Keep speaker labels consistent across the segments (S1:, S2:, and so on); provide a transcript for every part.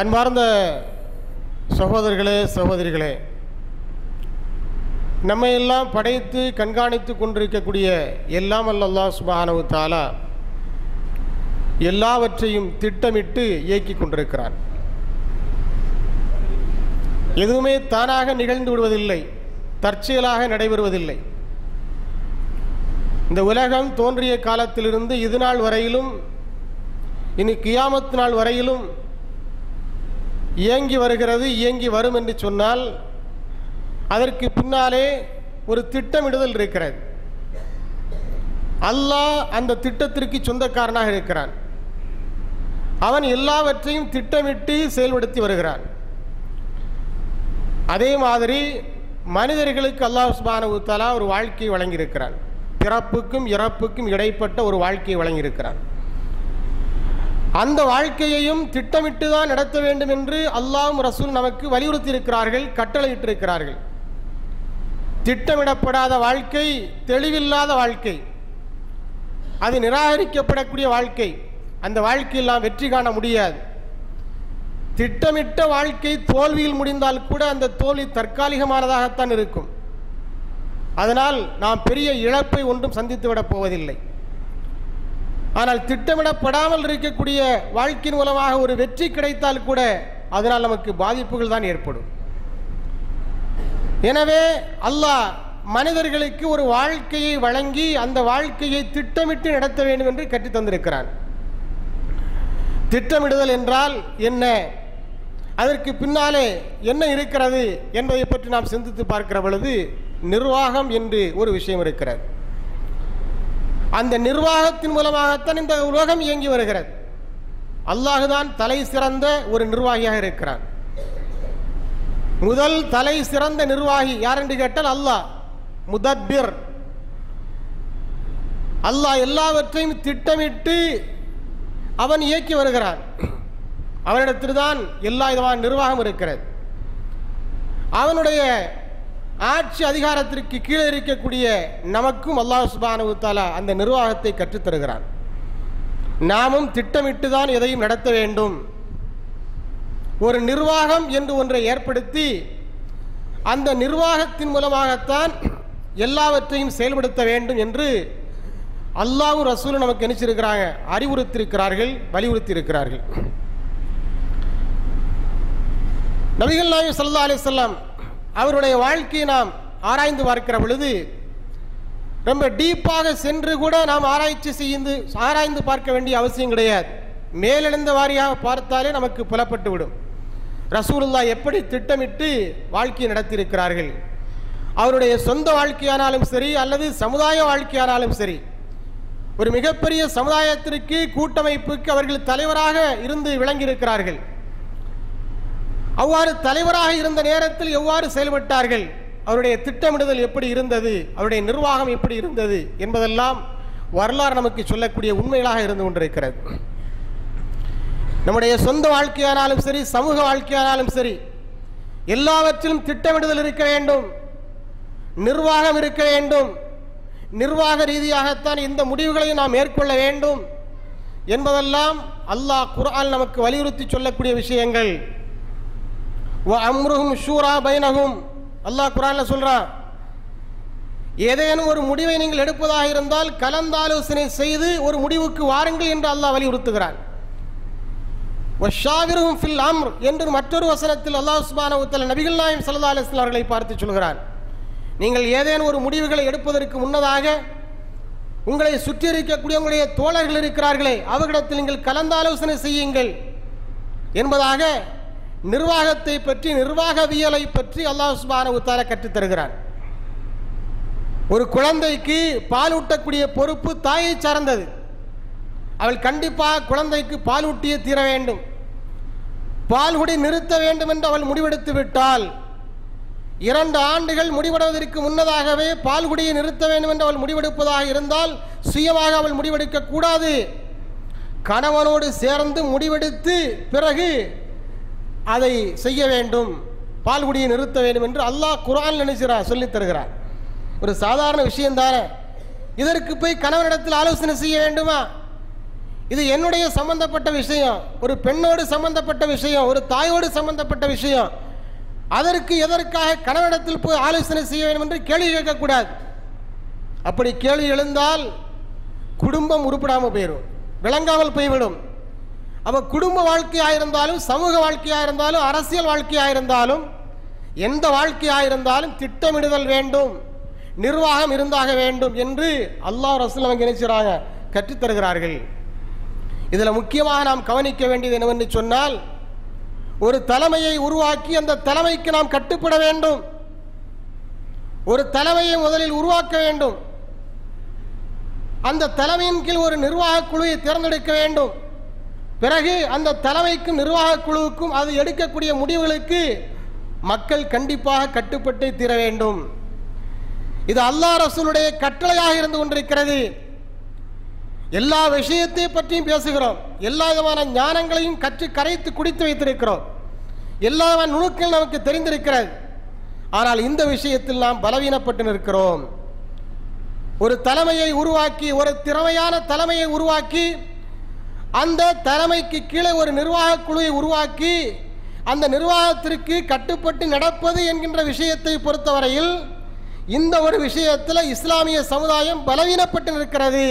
S1: அன்பார்ந்த சகோதரர்களே சகோதரிகளே, நம்மை எல்லாம் படைத்து கண்காணித்து கொண்டிருக்கக்கூடிய எல்லாம் வல்ல அல்லாஹ் சுப்ஹானஹு வ தஆலா எல்லாவற்றையும் திட்டமிட்டு இயக்கி கொண்டிருக்கிறான். எதுவுமே தானாக நிகழ்ந்து விடுவதில்லை, தற்செயலாக நடைபெறுவதில்லை. இந்த உலகம் தோன்றிய காலத்திலிருந்து இது நாள் வரையிலும், இனி கியாமத் நாள் வரையிலும் இயங்கி வருகிறது, இயங்கி வரும் என்று சொன்னால் அதற்கு பின்னாலே ஒரு திட்டமிடுதல் இருக்கிறது. அல்லாஹ் அந்த திட்டத்திற்கு சொந்தக்காரனாக இருக்கிறான். அவன் எல்லாவற்றையும் திட்டமிட்டு செயல்படுத்தி வருகிறான். அதே மாதிரி மனிதர்களுக்கு அல்லாஹ் சுப்ஹானஹு வ தஆலா ஒரு வாழ்க்கையை வழங்கியிருக்கிறான். பிறப்புக்கும் இறப்புக்கும் இடைப்பட்ட ஒரு வாழ்க்கையை வழங்கியிருக்கிறான். அந்த வாழ்க்கையையும் திட்டமிட்டு தான் நடத்த வேண்டும் என்று அல்லாஹ்வும் ரசூல் நமக்கு வலியுறுத்தி இருக்கிறார்கள், கட்டளையிட்டிருக்கிறார்கள். திட்டமிடப்படாத வாழ்க்கை தெளிவில்லாத வாழ்க்கை, அது நிராகரிக்கப்படக்கூடிய வாழ்க்கை. அந்த வாழ்க்கையில் நாம் வெற்றி காண முடியாது. திட்டமிட்ட வாழ்க்கை தோல்வியில் முடிந்தால் கூட அந்த தோல்வி தற்காலிகமானதாகத்தான் இருக்கும். அதனால் நாம் பெரிய இழப்பை ஒன்றும் சந்தித்து விடப் போவதில்லை. ஆனால் திட்டமிடப்படாமல் இருக்கக்கூடிய வாழ்க்கையின் மூலமாக ஒரு வெற்றி கிடைத்தால் கூட அதனால் நமக்கு பாதிப்புகள் தான் ஏற்படும். எனவே அல்லாஹ் மனிதர்களுக்கு ஒரு வாழ்க்கையை வழங்கி அந்த வாழ்க்கையை திட்டமிட்டு நடத்த வேண்டும் என்று கற்றுத் தந்திருக்கிறான். திட்டமிடுதல் என்றால் என்ன, அதற்கு பின்னாலே என்ன இருக்கிறது என்பதை பற்றி நாம் சிந்தித்து பார்க்கிற பொழுது நிர்வாகம் என்று ஒரு விஷயம் இருக்கிறது. அந்த நிர்வாகத்தின் மூலமாகத்தான் இந்த உலகம் இயங்கி வருகிறது. அல்லாஹுதான் தலை சிறந்த ஒரு நிர்வாகியாக இருக்கிறான். முதல் தலை சிறந்த நிர்வாகி யார் என்று கேட்டால் அல்லாஹ் முதப்பிர். அல்லாஹ் எல்லாவற்றையும் திட்டமிட்டு அவன் இயக்கி வருகிறான். அவனிடத்தில்தான் எல்லா விதமான நிர்வாகம் இருக்கிறது. அவனுடைய ஆட்சி அதிகாரத்திற்கு கீழே இருக்கக்கூடிய நமக்கும் அல்லாஹ் சுப்ஹானஹு வ தஆலா அந்த நிர்வாகத்தை கற்றுத்தருகிறான். நாமும் திட்டமிட்டு தான் எதையும் நடத்த வேண்டும். ஒரு நிர்வாகம் என்று ஒன்றை ஏற்படுத்தி அந்த நிர்வாகத்தின் மூலமாகத்தான் எல்லாவற்றையும் செயல்படுத்த வேண்டும் என்று அல்லாஹ்வும் ரசூலும் நமக்கு நினைச்சிருக்கிறாங்க, அறிவுறுத்தியிருக்கிறார்கள், வலியுறுத்தி இருக்கிறார்கள். நபிகள் நாயகம் ஸல்லல்லாஹு அலைஹி வஸல்லம் அவருடைய வாழ்க்கையை நாம் ஆராய்ந்து பார்க்கிற பொழுது ரொம்ப டீப்பாக சென்று கூட நாம் ஆராய்ந்து பார்க்க வேண்டிய அவசியம் கிடையாது. மேலெழுந்த வாரியாக பார்த்தாலே நமக்கு புலப்பட்டுவிடும் ரசூலுல்லாஹ் எப்படி திட்டமிட்டு வாழ்க்கையை நடத்தியிருக்கிறார்கள். அவருடைய சொந்த வாழ்க்கையானாலும் சரி அல்லது சமுதாய வாழ்க்கையானாலும் சரி, ஒரு மிகப்பெரிய சமுதாயத்திற்கு கூட்டமைப்புக்கு அவர்கள் தலைவராக இருந்து விளங்கியிருக்கிறார்கள். அவ்வாறு தலைவராக இருந்த நேரத்தில் எவ்வாறு செயல்பட்டார்கள், அவருடைய திட்டமிடுதல் எப்படி இருந்தது, அவருடைய நிர்வாகம் எப்படி இருந்தது என்பதெல்லாம் வரலாறு நமக்கு சொல்லக்கூடிய உண்மைகளாக இருந்து கொண்டிருக்கிறது. நம்முடைய சொந்த வாழ்க்கையானாலும் சரி, சமூக வாழ்க்கையானாலும் சரி, எல்லாவற்றிலும் திட்டமிடுதல் இருக்க வேண்டும், நிர்வாகம் இருக்க வேண்டும். நிர்வாக ரீதியாகத்தான் இந்த முடிவுகளை நாம் மேற்கொள்ள வேண்டும் என்பதெல்லாம் அல்லாஹ் குர்ஆன் நமக்கு வலியுறுத்தி சொல்லக்கூடிய விஷயங்கள். அம்ருஹும் ஷூரா பைனஹும், அல்லாஹ் குர்ஆன்ல சொல்றான், ஏதேனும் ஒரு முடிவை நீங்கள் எடுப்பதாக இருந்தால் கலந்தாலோசனை செய்து ஒரு முடிவுக்கு வாருங்கள் என்று அல்லாஹ் வலியுறுத்துகிறான். வஷாவிருஹும் ஃபில் அம்ர் என்று மற்றொரு வசனத்தில் அல்லாஹ் சுப்ஹானஹு வ தஆலா நபிகள் நாயகம் ஸல்லல்லாஹு அலைஹி வஸல்லம் அவர்களை பார்த்து சொல்கிறான், நீங்கள் ஏதேனும் ஒரு முடிவுகளை எடுப்பதற்கு முன்னதாக உங்களை சுற்றி இருக்கக்கூடிய உங்களுடைய தோழர்கள் இருக்கிறார்களே அவர்களிடத்தில் நீங்கள் கலந்தாலோசனை செய்யுங்கள் என்பதாக நிர்வாகத்தை பற்றி, நிர்வாகவியலை பற்றி அல்லாஹ் சுப்ஹானஹு வ தஆலா கற்றுத் தருகிறான். ஒரு குழந்தைக்கு பால் ஊட்டக்கூடிய பொறுப்பு தாயை சார்ந்தது. அவள் கண்டிப்பாக குழந்தைக்கு பால் ஊட்டியே தீர வேண்டும். பால்குடி நிறுத்த வேண்டும் என்று அவள் முடிவெடுத்து விட்டால் 2 ஆண்டுகள் முடிவெடுவதற்கு முன்னதாகவே பால்குடியை நிறுத்த வேண்டும் என்று அவள் முடிவெடுப்பதாக இருந்தால் சுயமாக அவள் முடிவெடுக்க கூடாது. கணவனோடு சேர்ந்து முடிவெடுத்து பிறகு அதை செய்ய வேண்டும், பால்குடியை நிறுத்த வேண்டும் என்று அல்லாஹ் குர்ஆன் நினைக்கிறார், சொல்லித் தருகிறார். ஒரு சாதாரண விஷயம்தானே. இதற்கு போய் கணவனிடத்தில் ஆலோசனை செய்ய வேண்டுமா? இது என்னுடைய சம்பந்தப்பட்ட விஷயம், ஒரு பெண்ணோடு சம்பந்தப்பட்ட விஷயம், ஒரு தாயோடு சம்பந்தப்பட்ட விஷயம். அதற்கு எதற்காக கணவனிடத்தில் போய் ஆலோசனை செய்ய வேண்டும் என்று கேள்வி கேட்கக்கூடாது. அப்படி கேள்வி எழுந்தால் குடும்பம் உருப்படாமல் போயிடும், விளங்காமல் போய்விடும். அப்போ குடும்ப வாழ்க்கையாக இருந்தாலும், சமூக வாழ்க்கையாக இருந்தாலும், அரசியல் வாழ்க்கையாக இருந்தாலும், எந்த வாழ்க்கையாக இருந்தாலும் திட்டமிடுதல் வேண்டும், நிர்வாகம் இருந்தாக வேண்டும் என்று அல்லாஹ் ரசூல் அவங்க நினைச்சாங்க, கற்றுத்தருகிறார்கள். இதில் முக்கியமாக நாம் கவனிக்க வேண்டியது என்னவென்று சொன்னால், ஒரு தலைமையை உருவாக்கி அந்த தலைமைக்கு நாம் கட்டுப்பட வேண்டும். ஒரு தலைமையை முதலில் உருவாக்க வேண்டும். அந்த தலைமையின் கீழ் ஒரு நிர்வாக குழுவை தேர்ந்தெடுக்க வேண்டும். பிறகு அந்த தலைமைக்கும் நிர்வாக குழுவுக்கும் அது எடுக்கக்கூடிய முடிவுகளுக்கு மக்கள் கண்டிப்பாக கட்டுப்பட்டு தீர வேண்டும். இது அல்லாஹ் ரசூலுடைய கட்டளையாக இருந்து கொண்டிருக்கிறது. எல்லா விஷயத்தை பற்றியும் பேசுகிறோம், எல்லா விதமான ஞானங்களையும் கற்று கரைத்து குடித்து வைத்திருக்கிறோம், எல்லா நுணுக்கள் நமக்கு தெரிந்திருக்கிறது. ஆனால் இந்த விஷயத்தில் நாம் பலவீனப்பட்டு நிற்கிறோம். ஒரு தலைமையை உருவாக்கி, ஒரு திறமையான தலைமையை உருவாக்கி, அந்த தலைமைக்கு கீழே ஒரு நிர்வாக குழுவை உருவாக்கி, அந்த நிர்வாகத்திற்கு கட்டுப்பட்டு நடப்பது என்கின்ற விஷயத்தை பொறுத்தவரையில் இந்த ஒரு விஷயத்தில் இஸ்லாமிய சமுதாயம் பலவீனப்பட்டு நிற்கிறது.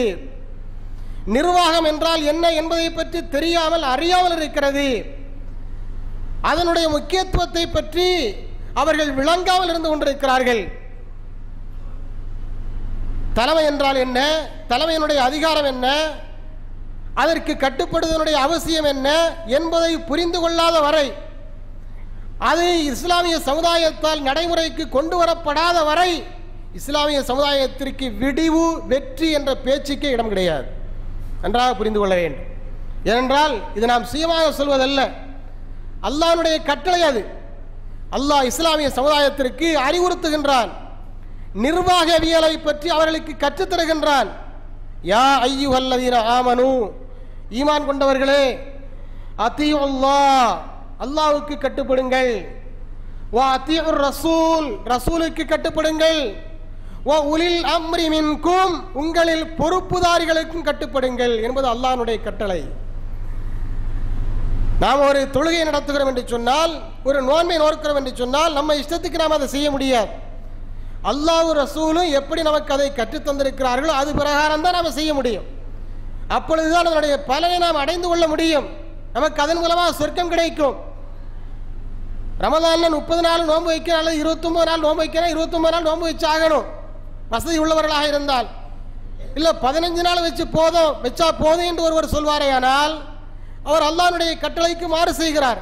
S1: நிர்வாகம் என்றால் என்ன என்பதை பற்றி தெரியாமல், அறியாமல் இருக்கிறது. அதனுடைய முக்கியத்துவத்தை பற்றி அவர்கள் விளங்காமல் இருந்து கொண்டிருக்கிறார்கள். தலைமை என்றால் என்ன, தலைமையினுடைய அதிகாரம் என்ன, அதற்கு கட்டுப்படுவதனுடைய அவசியம் என்ன என்பதை புரிந்து கொள்ளாத வரை, அது இஸ்லாமிய சமுதாயத்தால் நடைமுறைக்கு கொண்டு வரப்படாத வரை இஸ்லாமிய சமுதாயத்திற்கு விடிவு, வெற்றி என்ற பேச்சுக்கே இடம் கிடையாது. நன்றாக புரிந்து கொள்ள வேண்டும். ஏனென்றால் இது நாம் சுயமாக சொல்வதல்ல, அல்லாஹ்வுடைய கட்டளை. அது அல்லாஹ் இஸ்லாமிய சமுதாயத்திற்கு அறிவுறுத்துகின்றான். நிர்வாகவியலை பற்றி அவர்களுக்கு கற்றுத்தருகின்றான். யா அய்யுஹல்லதீன ஆமனு, ஈமான் கொண்டவர்களே, அத்தீஉல்லாஹ், அல்லாஹ்வுக்கு கட்டுப்படுங்கள். வா அத்தீஉர் ரசூல், ரசூலுக்கு கட்டுப்படுங்கள். வா உலில் அம்ரி மின்கும், உங்களில் பொறுப்புதாரிகளுக்கும் கட்டுப்படுங்கள் என்பது அல்லாஹ்வுடைய கட்டளை. நாம் ஒரு தொழுகை நடத்துகிறோம் என்று சொன்னால், ஒரு நோன்பை நோக்கிறோம் என்று சொன்னால், நம்ம இஷ்டத்துக்கு நாம் அதை செய்ய முடியாது. அல்லாஹ் ரசூலும் எப்படி நமக்கு அதை கற்றுத்தந்திருக்கிறார்களோ அது பிரகாரம் தான் நாம் செய்ய முடியும். அப்பொழுதுதான் அதனுடைய பலனை நாம் அடைந்து கொள்ள முடியும். நமக்கு அதன் மூலமாக சொர்க்கம் கிடைக்கும். ரமதான்ல 30 நாள் நோன்பு வைக்கிறோம், அல்லது 29 நாள் நோன்பு வைக்கிறோம், 29 நாள் நோன்பு வச்சு ஆகணும் வசதி உள்ளவர்களாக இருந்தால். இல்லை 15 நாள் வச்சா போதும் என்று ஒருவர் சொல்வாரே, ஆனால் அவர் அல்லாஹ்வுடைய கட்டளைக்கு மாறு செய்கிறார்,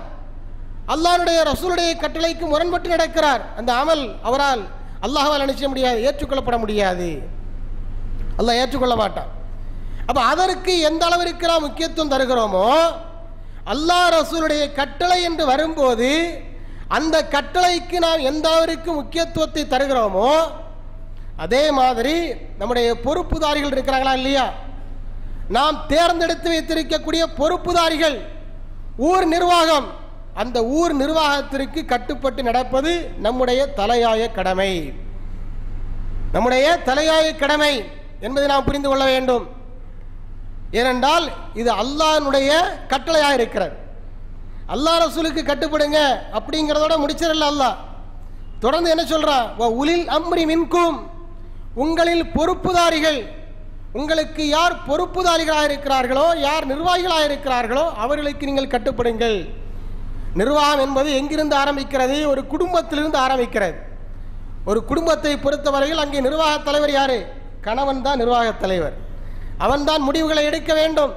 S1: அல்லாஹ்வுடைய ரசூலுடைய கட்டளைக்கு முரண்பட்டு நடக்கிறார். அந்த அமல் அவரால் அல்லாஹ்வால் நினைச்ச முடியாது, ஏற்றுக்கொள்ளப்பட முடியாது, அல்லாஹ் ஏற்றுக்கொள்ள மாட்டான். அப்போ அதற்கு எந்த அளவிற்கு நாம் முக்கியத்துவம் தருகிறோமோ, அல்லாஹ் ரசூலுடைய கட்டளை என்று வரும்போது அந்த கட்டளைக்கு நாம் எந்த அளவிற்கு முக்கியத்துவத்தை தருகிறோமோ, அதே மாதிரி நம்முடைய பொறுப்புதாரிகள் இருக்கிறாங்களா இல்லையா, நாம் தேர்ந்தெடுத்து வைத்திருக்கக்கூடிய பொறுப்புதாரிகள், ஊர் நிர்வாகம், அந்த ஊர் நிர்வாகத்திற்கு கட்டுப்பட்டு நடப்பது நம்முடைய தலையாய கடமை, நம்முடைய தலையாய கடமை என்பதை நாம் புரிந்து கொள்ள வேண்டும். ஏனென்றால் இது அல்லாஹ்வுடைய கட்டளையாக இருக்கிறது. அல்லாஹ் ரசூலுக்கு கட்டுப்படுங்க அப்படிங்கிறதோட முடிச்சிடல. அல்லாஹ் தொடர்ந்து என்ன சொல்றான், உலில் அம்ரி மின்கும், உங்களில் பொறுப்புதாரிகள், உங்களுக்கு யார் பொறுப்புதாரிகளாக இருக்கிறார்களோ, யார் நிர்வாகிகளாக இருக்கிறார்களோ அவர்களுக்கு நீங்கள் கட்டுப்படுங்கள். நிர்வாகம் என்பது எங்கிருந்து ஆரம்பிக்கிறது? ஒரு குடும்பத்திலிருந்து ஆரம்பிக்கிறது. ஒரு குடும்பத்தை பொறுத்தவரையில் அங்கே நிர்வாக தலைவர் யாரு? கணவன் தான் நிர்வாக தலைவர். அவன் தான் முடிவுகளை எடுக்க வேண்டும்.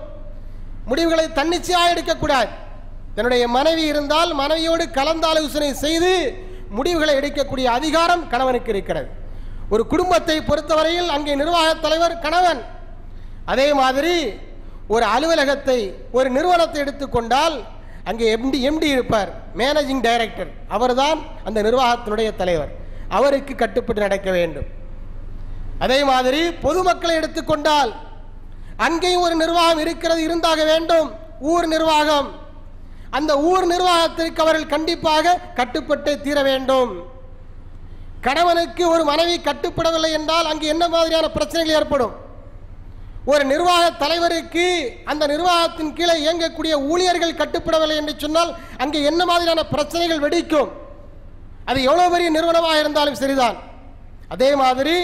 S1: முடிவுகளை தன்னிச்சையாக எடுக்கக்கூடாது. தன்னுடைய மனைவி இருந்தால் மனைவியோடு கலந்தாலோசனை செய்து முடிவுகளை எடுக்கக்கூடிய அதிகாரம் கணவனுக்கு இருக்கிறது. ஒரு குடும்பத்தை பொறுத்தவரையில் அங்கே நிர்வாக தலைவர் கணவன். அதே மாதிரி ஒரு அலுவலகத்தை, ஒரு நிறுவனத்தை எடுத்துக்கொண்டால் அங்கே எம்டி இருப்பார், மேனேஜிங் டைரக்டர், அவர்தான் அந்த நிர்வாகத்தினுடைய தலைவர், அவருக்கு கட்டுப்பட்டு நடக்க வேண்டும். அதே மாதிரி பொதுமக்களை எடுத்துக்கொண்டால் அங்கேயும் ஒரு நிர்வாகம் இருக்கிறது, இருந்தாக வேண்டும், ஊர் நிர்வாகம். அந்த ஊர் நிர்வாகத்திற்கு அவர்கள் கண்டிப்பாக கட்டுப்பட்டு தீர வேண்டும். கணவனுக்கு ஒரு மனைவி கட்டுப்படவில்லை என்றால் அங்கு என்ன மாதிரியான பிரச்சனைகள் ஏற்படும்? ஒரு நிர்வாக தலைவருக்கு அந்த நிர்வாகத்தின் கீழே இயங்கக்கூடிய ஊழியர்கள் கட்டுப்படவில்லை என்று சொன்னால் அங்கே என்ன மாதிரியான பிரச்சனைகள் வெடிக்கும்? அது எவ்வளவு பெரிய நிறுவனமாக இருந்தாலும் சரிதான். அதே மாதிரி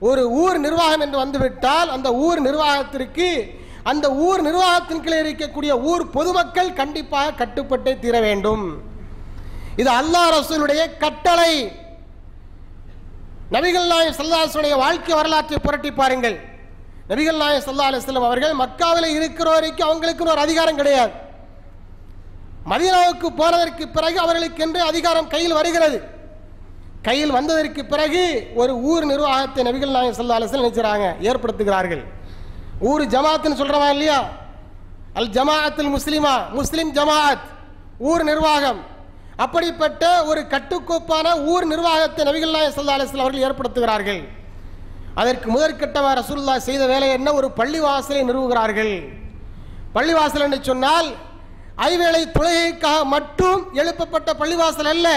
S1: ஒரு ஊர் நிர்வாகம் என்று வந்துவிட்டால் அந்த ஊர் நிர்வாகத்திற்கு அந்த ஊர் நிர்வாகத்தின் கீழே இருக்கக்கூடிய ஊர் பொதுமக்கள் கண்டிப்பாக கட்டுப்பட்டே தீர வேண்டும். இது அல்லாஹ் ரசூலுடைய கட்டளை. நபிகள் நாயகம் ஸல்லல்லாஹு அலைஹி வஸல்லம் வாழ்க்கை வரலாற்றை புரட்டி பாருங்கள். நபிகள் நாயகம் ஸல்லல்லாஹு அலைஹி வஸல்லம் அவர்கள் மக்காவில் இருக்கிற வரைக்கும் அவங்களுக்கு ஒரு அதிகாரம் கிடையாது. மதீனாவுக்கு போனதற்கு பிறகு அவர்களுக்கு என்று அதிகாரம் கையில் வருகிறது. கையில் வந்ததற்கு பிறகு ஒரு ஊர் நிர்வாகத்தை நபிகள் நாயகம் ஸல்லல்லாஹு அலைஹி வஸல்லம் நினைச்சாங்க, ஏற்படுத்துகிறார்கள். ஊர் ஜமாத்துன்னு சொல்றவா இல்லையா, அல் ஜமாஅத்துல் முஸ்லிமா, முஸ்லிம் ஜமாஅத், ஊர் நிர்வாகம். அப்படிப்பட்ட ஒரு கட்டுக்கோப்பான ஊர் நிர்வாகத்தை நபிகள் நாயகம் ஸல்லல்லாஹு அலைஹி வஸல்லம் அவர்கள் ஏற்படுத்துகிறார்கள். அதற்கு முதற்கட்டமாக ரசூலுல்லாஹ் செய்த வேலை என்ன? ஒரு பள்ளிவாசலை நிறுவுகிறார்கள். பள்ளிவாசல் என்று சொன்னால் ஐவேளை தொழுகைக்காக மட்டும் எழுப்பப்பட்ட பள்ளிவாசல் அல்ல.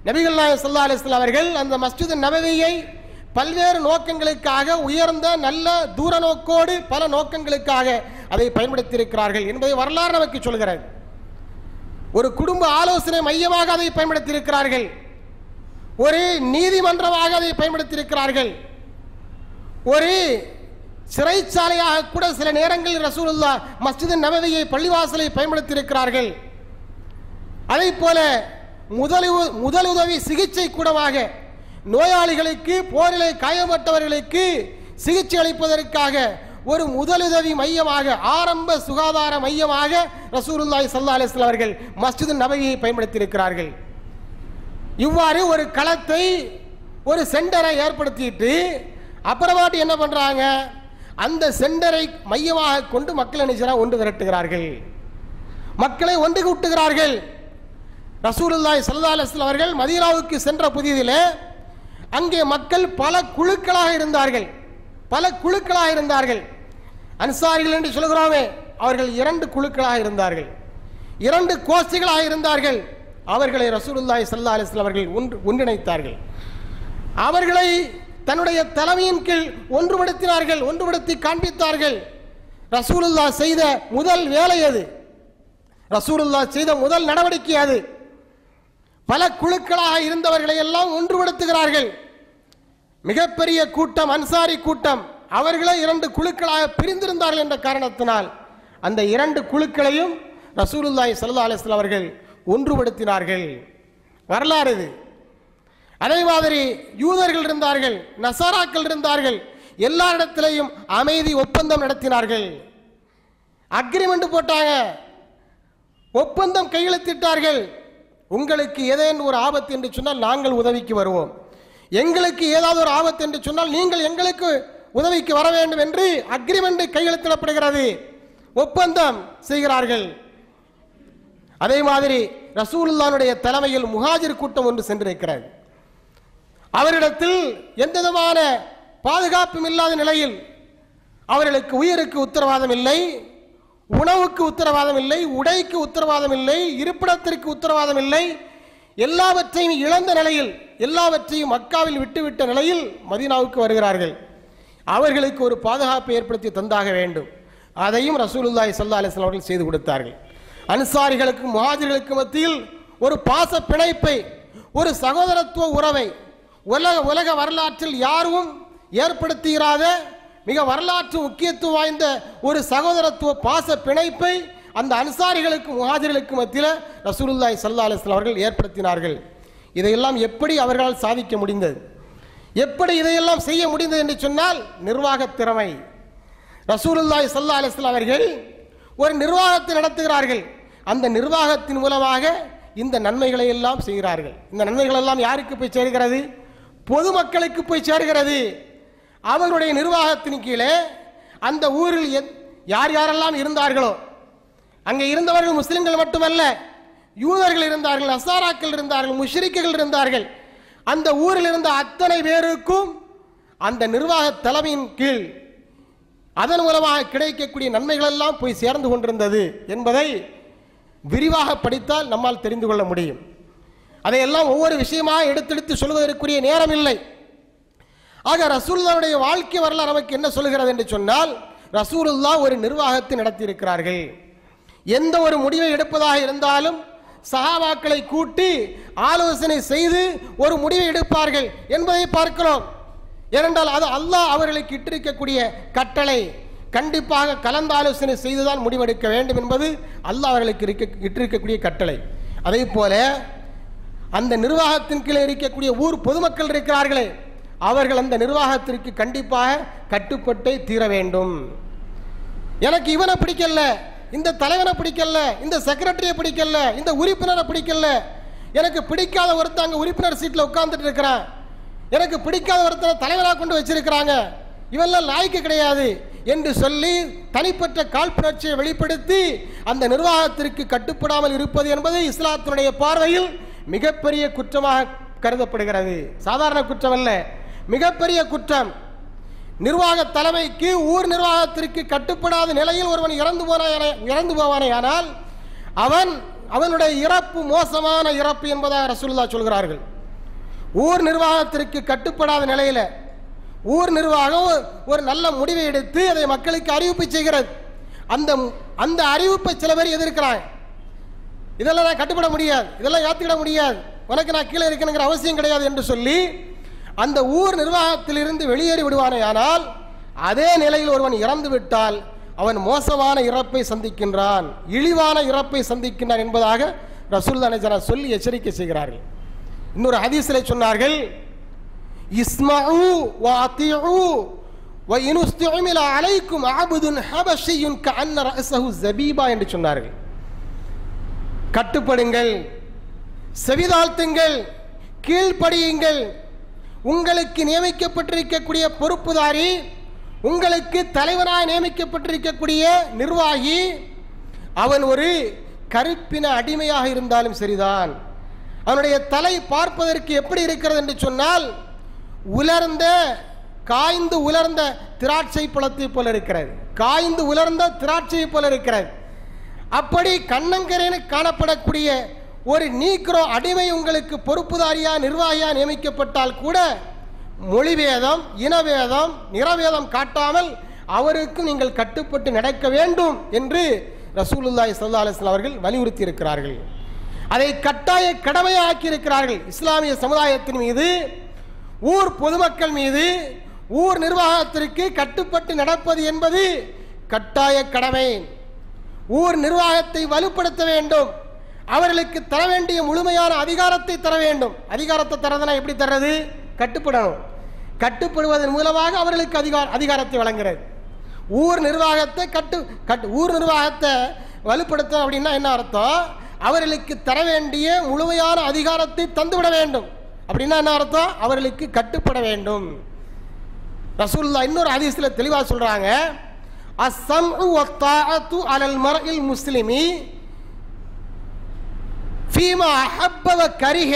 S1: நபிகள் நாயகம் ஸல்லல்லாஹு அலைஹி வஸல்லம் அவர்கள் அந்த மஸ்ஜித் நபவியை பல்வேறு நோக்கங்களுக்காக, உயர்ந்த நல்ல தூர நோக்கோடு பல நோக்கங்களுக்காக அதை பயன்படுத்தி இருக்கிறார்கள் என்பதை வரலாறு நமக்கு சொல்கிறது. ஒரு குடும்ப ஆலோசனை மையமாக அதை பயன்படுத்தி இருக்கிறார்கள். ஒரு நீதிமன்றமாக அதை பயன்படுத்தி இருக்கிறார்கள். ஒரு சிறைச்சாலையாக கூட சில நேரங்களில் ரசூலுல்லாஹ் மஸ்ஜித் நபவியை பள்ளிவாசலை பயன்படுத்தி இருக்கிறார்கள். அதே போல முதலுதவி சிகிச்சை கூடமாக நோயாளிகளுக்கு, போரிலே காயப்பட்டவர்களுக்கு சிகிச்சை அளிப்பதற்காக ஒரு முதலுதவி மையமாக, ஆரம்ப சுகாதார மையமாக ரசூலுல்லாஹி ஸல்லல்லாஹு அலைஹி வஸல்லம் அவர்கள் மஸ்ஜித் நபவியை பயன்படுத்தி இருக்கிறார்கள். இவ்வாறு ஒரு களத்தை, ஒரு சென்டரை ஏற்படுத்திட்டு அப்புறமாட்டு என்ன பண்றாங்க? அந்த சென்டரை மையமாக கொண்டு மக்களை நினைச்சா ஒன்று திரட்டுகிறார்கள், மக்களை ஒன்று கூட்டுகிறார்கள். ரசூலுல்லாஹி ஸல்லல்லாஹு அலைஹி வஸல்லம் அவர்கள் மதீனாவுக்கு சென்ற புதிதிலே அங்கே மக்கள் பல குழுக்களாக இருந்தார்கள், பல குழுக்களாக இருந்தார்கள். அன்சாரிகள் என்று சொல்கிறோமே, அவர்கள் 2 குழுக்களாக இருந்தார்கள், 2 கோஷ்டிகளாக இருந்தார்கள். அவர்களை ரசூலுல்லாஹி ஸல்லல்லாஹு அலைஹி வஸல்லம் அவர்கள் ஒன்றிணைத்தார்கள். அவர்களை தன்னுடைய தலைமையின் கீழ் ஒன்றுபடுத்தினார்கள், ஒன்றுபடுத்தி காண்பித்தார்கள். ரசூலுல்லாஹ் செய்த முதல் வேலை அது, ரசூலுல்லாஹ் செய்த முதல் நடவடிக்கை அது. பல குழுக்களாக இருந்தவர்களை எல்லாம் ஒன்றுபடுத்துகிறார்கள். மிகப்பெரிய கூட்டம், அன்சாரி கூட்டம், அவர்களே 2 குழுக்களாக பிரிந்திருந்தார்கள் என்ற காரணத்தினால் அந்த 2 குழுக்களையும் ரசூலுல்லாஹி ஸல்லல்லாஹு அலைஹி வஸல்லம் அவர்கள் ஒன்றுபடுத்தினார்கள். வரலாறு இது. அதே மாதிரி யூதர்கள் இருந்தார்கள், நசாராக்கள் இருந்தார்கள். எல்லா இடத்திலையும் அமைதி ஒப்பந்தம் நடத்தினார்கள், அக்ரிமெண்ட் போட்டாங்க, ஒப்பந்தம் கையெழுத்திட்டார்கள். உங்களுக்கு ஏதேனும் ஒரு ஆபத்து என்று சொன்னால் நாங்கள் உதவிக்கு வருவோம், எங்களுக்கு ஏதாவது ஒரு ஆபத்து என்று சொன்னால் நீங்கள் எங்களுக்கு உதவிக்கு வர வேண்டும் என்று அக்ரிமெண்ட் கையெழுத்திடப்படுகிறது, ஒப்பந்தம் செய்கிறார்கள். அதே மாதிரி ரசூலுல்லாஹ்வுடைய தலைமையில் முஹாஜிர் கூட்டம் ஒன்று சென்றிருக்கிறது. அவரிடத்தில் எந்த விதமான பாதுகாப்பும் இல்லாத நிலையில் அவர்களுக்கு உயிருக்கு உத்தரவாதம் இல்லை, உணவுக்கு உத்தரவாதம் இல்லை, உடைக்கு உத்தரவாதம் இல்லை, இருப்பிடத்திற்கு உத்தரவாதம் இல்லை. எல்லாவற்றையும் இழந்த நிலையில், எல்லாவற்றையும் மக்காவில் விட்டுவிட்ட நிலையில் மதீனாவுக்கு வருகிறார்கள். அவர்களுக்கு ஒரு பாதுகாப்பை ஏற்படுத்தி தந்தாக வேண்டும். அதையும் ரசூலுல்லாஹி ஸல்லல்லாஹு அலைஹி வஸல்லம் அவர்கள் செய்து கொடுத்தார்கள். அன்சாரிகளுக்கும் முஹாஜிர்களுக்கும் மத்தியில் ஒரு பாச பிணைப்பை, ஒரு சகோதரத்துவ உறவை உலக வரலாற்றில் யாரும் ஏற்படுத்துகிறாத மிக வரலாற்று முக்கியத்துவம் வாய்ந்த ஒரு சகோதரத்துவ பாச பிணைப்பை அந்த அன்சாரிகளுக்கும் முஹாஜிர்களுக்கும் மத்தியில் ரசூலுல்லாஹி ஸல்லல்லாஹு அலைஹி வஸல்லம் அவர்கள் ஏற்படுத்தினார்கள். இதையெல்லாம் எப்படி அவர்களால் சாதிக்க முடிந்தது, எப்படி இதையெல்லாம் செய்ய முடிந்தது என்று சொன்னால் நிர்வாக திறமை. ரசூலுல்லாஹி ஸல்லல்லாஹு அலைஹி வஸல்லம் அவர்கள் ஒரு நிர்வாகத்தை நடத்துகிறார்கள். அந்த நிர்வாகத்தின் மூலமாக இந்த நன்மைகளை எல்லாம் செய்கிறார்கள். இந்த நன்மைகள் எல்லாம் யாருக்கு போய் சேர்கிறது? பொதுமக்களுக்கு போய் சேர்கிறது. அவர்களுடைய நிர்வாகத்தின் கீழே அந்த ஊரில் யார் யாரெல்லாம் இருந்தார்களோ, அங்கே இருந்தவர்கள் முஸ்லிம்கள் மட்டுமல்ல, யூதர்கள் இருந்தார்கள், நசாராக்கள் இருந்தார்கள், முஷ்ரிக்குகள் இருந்தார்கள். அந்த ஊரில் இருந்த அத்தனை பேருக்கும் அந்த நிர்வாக தலைமையின் கீழ் அதன் மூலமாக கிடைக்கக்கூடிய நன்மைகள் எல்லாம் போய் சேர்ந்து கொண்டிருந்தது என்பதை விரிவாக படித்தால் நம்மால் தெரிந்து கொள்ள முடியும். அதையெல்லாம் ஒவ்வொரு விஷயமாக எடுத்தெடுத்து சொல்வதற்குரிய நேரம் இல்லை. ஆக ரசூலுல்லாஹ்வுடைய வாழ்க்கை வரலாறு நமக்கு என்ன சொல்கிறது என்று சொன்னால், ரசூலுல்லாஹ் ஒரு நிர்வாகத்தை நடத்தியிருக்கிறார்கள். எந்த ஒரு முடிவை எடுப்பதாக இருந்தாலும் சஹாபாக்களை கூட்டி ஆலோசனை செய்து ஒரு முடிவை எடுப்பார்கள் என்பதை பார்க்கிறோம். ஏனென்றால் அது அல்லாஹ் அவர்களுக்கு இட்டிருக்கக்கூடிய கட்டளை. கண்டிப்பாக கலந்து ஆலோசனை செய்துதான் முடிவெடுக்க வேண்டும் என்பது அல்லாஹ் அவர்களுக்கு இட்டிருக்கக்கூடிய கட்டளை. அதே போல அந்த நிர்வாகத்தின் கீழே இருக்கக்கூடிய ஊர் பொதுமக்கள் இருக்கிறார்களே, அவர்கள் அந்த நிர்வாகத்திற்கு கண்டிப்பாக கட்டுப்பட்டே தீர வேண்டும். எனக்கு இவனை பிடிக்கல, இந்த தலைவனை பிடிக்கல, இந்த செக்ரட்டரியை பிடிக்கல, இந்த உறுப்பினரை பிடிக்கல, எனக்கு பிடிக்காத ஒருத்தங்க உறுப்பினர் சீட்டில் உட்கார்ந்துட்டு இருக்கிறான், எனக்கு பிடிக்காத ஒருத்தரை தலைவராக கொண்டு வச்சிருக்கிறாங்க, இவெல்லாம் லாய்க்கு கிடையாது என்று சொல்லி தனிப்பட்ட காழ்ப்புணர்ச்சியை வெளிப்படுத்தி அந்த நிர்வாகத்திற்கு கட்டுப்படாமல் இருப்பது என்பது இஸ்லாத்தினுடைய பார்வையில் மிகப்பெரிய குற்றமாக கருதப்படுகிறது. சாதாரண குற்றம் அல்ல, மிகப்பெரிய குற்றம். நிர்வாக தலைமைக்கு ஊர் நிர்வாகத்திற்கு கட்டுப்படாத நிலையில் ஒருவன் இறந்து போவானேயானால் அவனுடைய இறப்பு மோசமான இறப்பு என்பதாக ரசூலுல்லாஹ் சொல்கிறார்கள். ஊர் நிர்வாகத்திற்கு கட்டுப்படாத நிலையில் ஊர் நிர்வாகம் ஒரு நல்ல முடிவை எடுத்து அதை மக்களுக்கு அறிவிப்பு செய்கிறது. அந்த அறிவிப்பை சில பேர் எதிர்க்கிறாங்க. இதெல்லாம் நான் கட்டுப்பட முடியாது, இதெல்லாம் ஏற்றுக்கிட முடியாது, உனக்கு நான் கீழே இருக்கணுங்கிற அவசியம் கிடையாது என்று சொல்லி அந்த ஊர் நிர்வாகத்திலிருந்து வெளியேறி விடுவானே. ஆனால் அதே நிலையில் ஒருவன் இறந்து விட்டால் அவன் மோசமான இறப்பை சந்திக்கின்றான், இழிவான இறப்பை சந்திக்கின்றான் என்பதாக ரசூலுல்லாஹ் சொல்லி எச்சரிக்கை செய்கிறார்கள். இன்னொரு ஹதீஸிலே சொன்னார்கள், இஸ்மஉ வ அத்திஉ வ இனுஸ்துஇமில அலைக்கும் அபதுன் ஹபஷியுன் கஅன்ன ரஅஸஹு ஸபீபா என்று சொன்னார்கள். கட்டுப்படுங்கள், செவிதாழ்த்துங்கள், கீழ்ப்படியுங்கள். உங்களுக்கு நியமிக்கப்பட்டிருக்கக்கூடிய பொறுப்புதாரி, உங்களுக்கு தலைவனாக நியமிக்கப்பட்டிருக்கக்கூடிய நிர்வாகி, அவன் ஒரு கருப்பின அடிமையாக இருந்தாலும் சரிதான். அவனுடைய தலை பார்ப்பதற்கு எப்படி இருக்கிறது என்று சொன்னால் காய்ந்து உலர்ந்த திராட்சை பழத்தை போல இருக்கிறது, காய்ந்து உலர்ந்த திராட்சை போல இருக்கிறது. அப்படி கண்ணங்கரேன்னு காணப்படக்கூடிய ஒரு நீக்ரோ அடிமை உங்களுக்கு பொறுப்புதாரியா நிர்வாகியா நியமிக்கப்பட்டால் கூட மொழிவேதம், இனவேதம், நிறவேதம் காட்டாமல் அவருக்கும் நீங்கள் கட்டுப்பட்டு நடக்க வேண்டும் என்று ரசூலுல்லாஹி ஸல்லல்லாஹு அலைஹி வஸல்லம் அவர்கள் வலியுறுத்தி இருக்கிறார்கள். அதை கட்டாய கடமையாக்கி இருக்கிறார்கள். இஸ்லாமிய சமுதாயத்தின் மீது, ஊர் பொதுமக்கள் மீது, ஊர் நிர்வாகத்திற்கு கட்டுப்பட்டு நடப்பது என்பது கட்டாய கடமை. ஊர் நிர்வாகத்தை வலுப்படுத்த வேண்டும், அவர்களுக்கு தர வேண்டிய முழுமையான அதிகாரத்தை தர வேண்டும். அதிகாரத்தை தரதுனா எப்படி தர்றது? கட்டுப்படணும். கட்டுப்படுவதன் மூலமாக அவர்களுக்கு அதிகாரத்தை வழங்குகிறது. ஊர் நிர்வாகத்தை வலுப்படுத்த அப்படின்னா என்ன அர்த்தம்? அவர்களுக்கு தர வேண்டிய முழுமையான அதிகாரத்தை தந்துவிட வேண்டும். அப்படின்னா என்ன அர்த்தம்? அவர்களுக்கு கட்டுப்பட வேண்டும். ரசூலுல்லாஹ் இன்னொரு ஹதீஸ்ல தெளிவாக சொல்றாங்க, அஸ்ஸம்உ வத்தாஅத்து அலல் மர்இல் முஸ்லிமி ஃபீமா அஹப்ப வ கரிஹ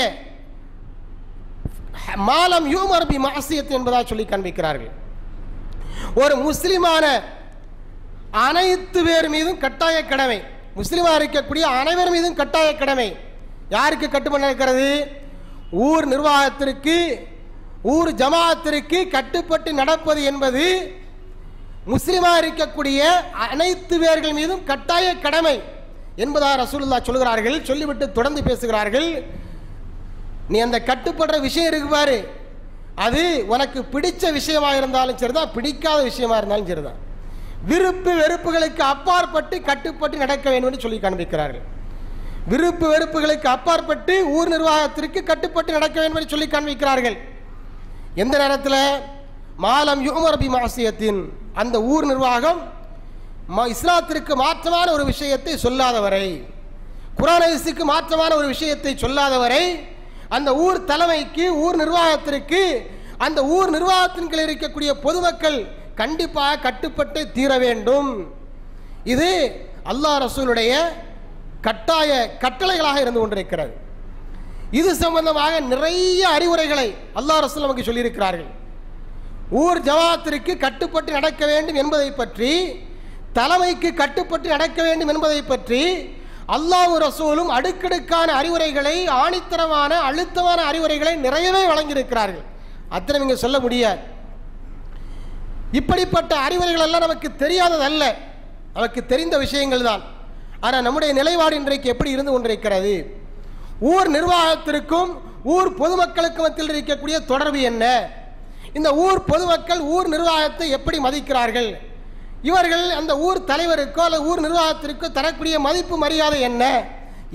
S1: மாலம் யூமர் பி மஅசியத் என்பதாக சொல்லி காண்பிக்கிறார்கள். ஒரு முஸ்லிமான அனைத்து பேர் மீதும் கட்டாய கடமை, முஸ்லிமாக இருக்கக்கூடிய அனைவர் மீதும் கட்டாய கடமை. யாருக்கு கட்டுப்பட இருக்கிறது? ஊர் நிர்வாகத்திற்கு, ஊர் ஜமாஅத்திற்கு கட்டுப்பட்டு நடப்பது என்பது முஸ்லிமாக இருக்கக்கூடிய அனைத்து பேர்கள் மீதும் கட்டாய கடமை என்பதாக ரசூலுல்லாஹ் சொல்கிறார்கள். சொல்லிவிட்டு தொடர்ந்து பேசுகிறார்கள், நீ அந்த கட்டுப்படுற விஷயம் இருக்கு பாரு, அது உனக்கு பிடிச்ச விஷயமாக இருந்தாலும் சரிதான், பிடிக்காத விஷயமா இருந்தாலும் சரிதான், விருப்பு வெறுப்புகளுக்கு அப்பாற்பட்டு கட்டுப்பட்டு நடக்க வேண்டும் என்று சொல்லி காண்பிக்கிறார்கள். விருப்பு வெறுப்புகளுக்கு அப்பாற்பட்டு ஊர் நிர்வாகத்திற்கு கட்டுப்பட்டு நடக்க வேண்டும் என்று சொல்லி காண்பிக்கிறார்கள். எந்த நேரத்தில்? மாலம் யுமர் பி மஅசியத்தின், அந்த ஊர் நிர்வாகம் இஸ்லாத்திற்கு மாற்றமான ஒரு விஷயத்தை சொல்லாதவரை, குர்ஆன் ஹதீஸுக்கு மாற்றமான ஒரு விஷயத்தை சொல்லாதவரை அந்த ஊர் தலைமைக்கு, ஊர் நிர்வாகத்திற்கு, அந்த ஊர் நிர்வாகத்தின் கீழ் இருக்கக்கூடிய பொதுமக்கள் கண்டிப்பாக கட்டுப்பட்டு தீர வேண்டும். இது அல்லாஹ் ரசூலுடைய கட்டாய கட்டளைகளாக இருந்து கொண்டிருக்கிறது. இது சம்பந்தமாக நிறைய அறிவுரைகளை அல்லாஹ் ரசூல் நமக்கு சொல்லியிருக்கிறார்கள். ஊர் ஜமாஅத்திற்கு கட்டுப்பட்டு நடக்க வேண்டும் என்பதை பற்றி, தலைமைக்கு கட்டுப்பட்டு நடக்க வேண்டும் என்பதை பற்றி அல்லாஹ் ரசூலும் அடுக்கடுக்கான அறிவுரைகளை, ஆணித்தரமான அழுத்தமான அறிவுரைகளை நிறையவே வழங்கியிருக்கிறார்கள். அத்தனை நீங்க சொல்ல முடியாது. இப்படிப்பட்ட அறிவுரைகள் எல்லாம் நமக்கு தெரியாததல்ல, நமக்கு தெரிந்த விஷயங்கள் தான். ஆனால் நம்முடைய நிலைப்பாடு இன்றைக்கு எப்படி இருந்து கொண்டிருக்கிறது? ஊர் நிர்வாகத்திற்கும் ஊர் பொதுமக்களுக்கு மத்தியில் இருக்கக்கூடிய தொடர்பு என்ன? இந்த ஊர் பொதுமக்கள் ஊர் நிர்வாகத்தை எப்படி மதிக்கிறார்கள்? இவர்கள் அந்த ஊர் தலைவருக்கோ அல்லது ஊர் நிர்வாகத்திற்கோ தரக்கூடிய மதிப்பு மரியாதை என்ன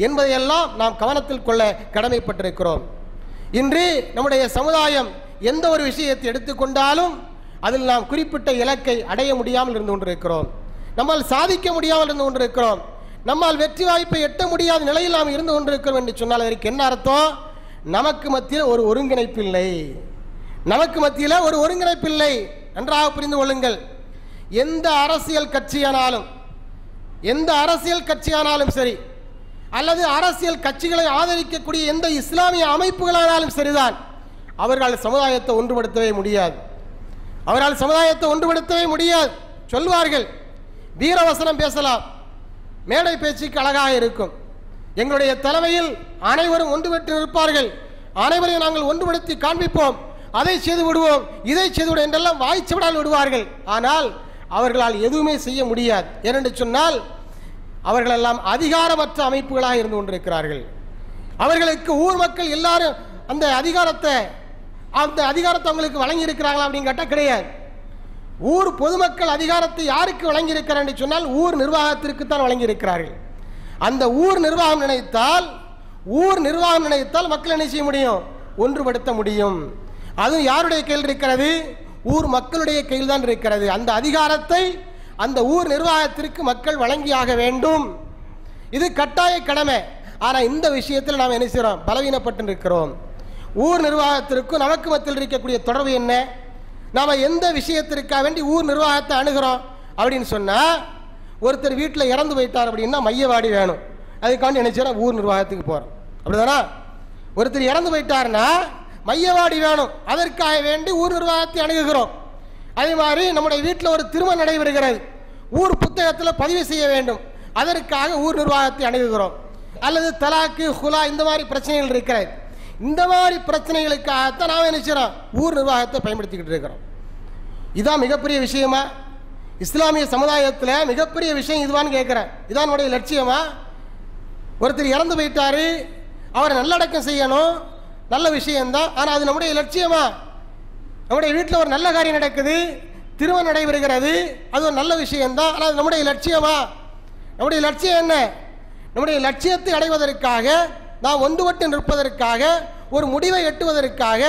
S1: என்பதையெல்லாம் நாம் கவனத்தில் கொள்ள கடமைப்பட்டிருக்கிறோம். இன்று நம்முடைய சமுதாயம் எந்த ஒரு விஷயத்தை எடுத்துக்கொண்டாலும் அதில் நாம் குறிப்பிட்ட இலக்கை அடைய முடியாமல் இருந்து கொண்டிருக்கிறோம். நம்மால் சாதிக்க முடியாமல் இருந்து கொண்டிருக்கிறோம். நம்மால் வெற்றி வாய்ப்பை எட்ட முடியாத நிலையில் நாம் இருந்து கொண்டிருக்கிறோம் என்று சொன்னால் அதற்கு என்ன அர்த்தம்? நமக்கு மத்தியில் ஒரு ஒருங்கிணைப்பு இல்லை. நமக்கு மத்தியில் ஒரு ஒருங்கிணைப்பு இல்லை. நன்றாக புரிந்து கொள்ளுங்கள். எந்த அரசியல் கட்சியானாலும் சரி, அல்லது அரசியல் கட்சிகளை ஆதரிக்கக்கூடிய எந்த இஸ்லாமிய அமைப்புகளானாலும் சரிதான், அவர்கள் சமுதாயத்தை ஒன்றுபடுத்தவே முடியாது. சொல்வார்கள், வீரவசனம் பேசலாம், மேடை பேச்சுக்கு அழகாக இருக்கும், எங்களுடைய தலைமையில் அனைவரும் ஒன்றுபட்டு நிற்பார்கள், அனைவரையும் நாங்கள் ஒன்றுபடுத்தி காண்பிப்போம், அதை செய்து விடுவோம், இதை செய்து விடுவோம் என்றெல்லாம் வாய்ச்சவிடால் விடுவார்கள். ஆனால் அவர்களால் எதுவுமே செய்ய முடியாது. ஏனென்று சொன்னால் அவர்களெல்லாம் அதிகாரமற்ற அமைப்புகளாக இருந்து கொண்டிருக்கிறார்கள். அவர்களுக்கு ஊர் மக்கள் எல்லாரும் அந்த அதிகாரத்தை அவங்களுக்கு வழங்கி இருக்கிறாங்களா அப்படின்னு கேட்டால் கிடையாது. ஊர் பொதுமக்கள் அதிகாரத்தை யாருக்கு வழங்கி இருக்கிறார் என்று சொன்னால் ஊர் நிர்வாகத்திற்கு தான் வழங்கி இருக்கிறார்கள். அந்த ஊர் நிர்வாகம் நினைத்தால் மக்கள் என்ன செய்ய முடியும்? ஒன்றுபடுத்த முடியும். அது யாருடைய கையில் இருக்கிறது? ஊர் மக்களுடைய கையில் தான் இருக்கிறது. அந்த அதிகாரத்தை அந்த ஊர் நிர்வாகத்திற்கு மக்கள் வழங்கியாக வேண்டும். இது கட்டாய கடமை. ஆனால் இந்த விஷயத்தில் நாம் என்ன செய்கிறோம்? பலவீனப்பட்டு இருக்கிறோம். ஊர் நிர்வாகத்திற்கும் நமக்கு மத்தியில் இருக்கக்கூடிய தொடர்பு என்ன? நாம் எந்த விஷயத்திற்காக வேண்டி ஊர் நிர்வாகத்தை அணுகிறோம் அப்படின்னு சொன்னால், ஒருத்தர் வீட்டில் இறந்து போயிட்டார் அப்படின்னா மையவாடி வேணும், அதுக்காண்டி என்ன செய்யறோம்? ஊர் நிர்வாகத்துக்கு போகிறோம். அப்படிதானா? ஒருத்தர் இறந்து போயிட்டாருன்னா மையவாடி வேணும், அதற்காக வேண்டி ஊர் நிர்வாகத்தை அணுகுகிறோம். அதே மாதிரி நம்முடைய வீட்டில் ஒரு திருமணம் நடைபெறுகிறது, ஊர் புத்தகத்தில் பதிவு செய்ய வேண்டும், அதற்காக ஊர் நிர்வாகத்தை அணுகுகிறோம். அல்லது தலாக்கு, ஹுலா இந்த மாதிரி பிரச்சனைகள் இருக்கிறது. இந்த மாதிரி பிரச்சனைகளுக்காகத்தான் நாம் என்ன செய்கிறோம்? ஊர் நிர்வாகத்தை பயன்படுத்திக்கிட்டு இருக்கிறோம். இதுதான் மிகப்பெரிய விஷயமா? இஸ்லாமிய சமுதாயத்தில் மிகப்பெரிய விஷயம் இதுவான்னு கேட்குறேன். இதான் நம்முடைய லட்சியமா? ஒருத்தர் இறந்து போயிட்டாரு, அவரை நல்லடக்கம் செய்யணும், நல்ல விஷயம்தான். ஆனால் அது நம்முடைய லட்சியமா? நம்முடைய வீட்டில் ஒரு நல்ல காரியம் நடக்குது, திருமணம் நடைபெறுகிறது, அது ஒரு நல்ல விஷயம்தான். ஆனால் அது நம்முடைய லட்சியமா? நம்முடைய லட்சியம் என்ன? நம்முடைய லட்சியத்தை அடைவதற்காக, நாம் ஒன்றுபட்டு நிற்பதற்காக, ஒரு முடிவை எட்டுவதற்காக,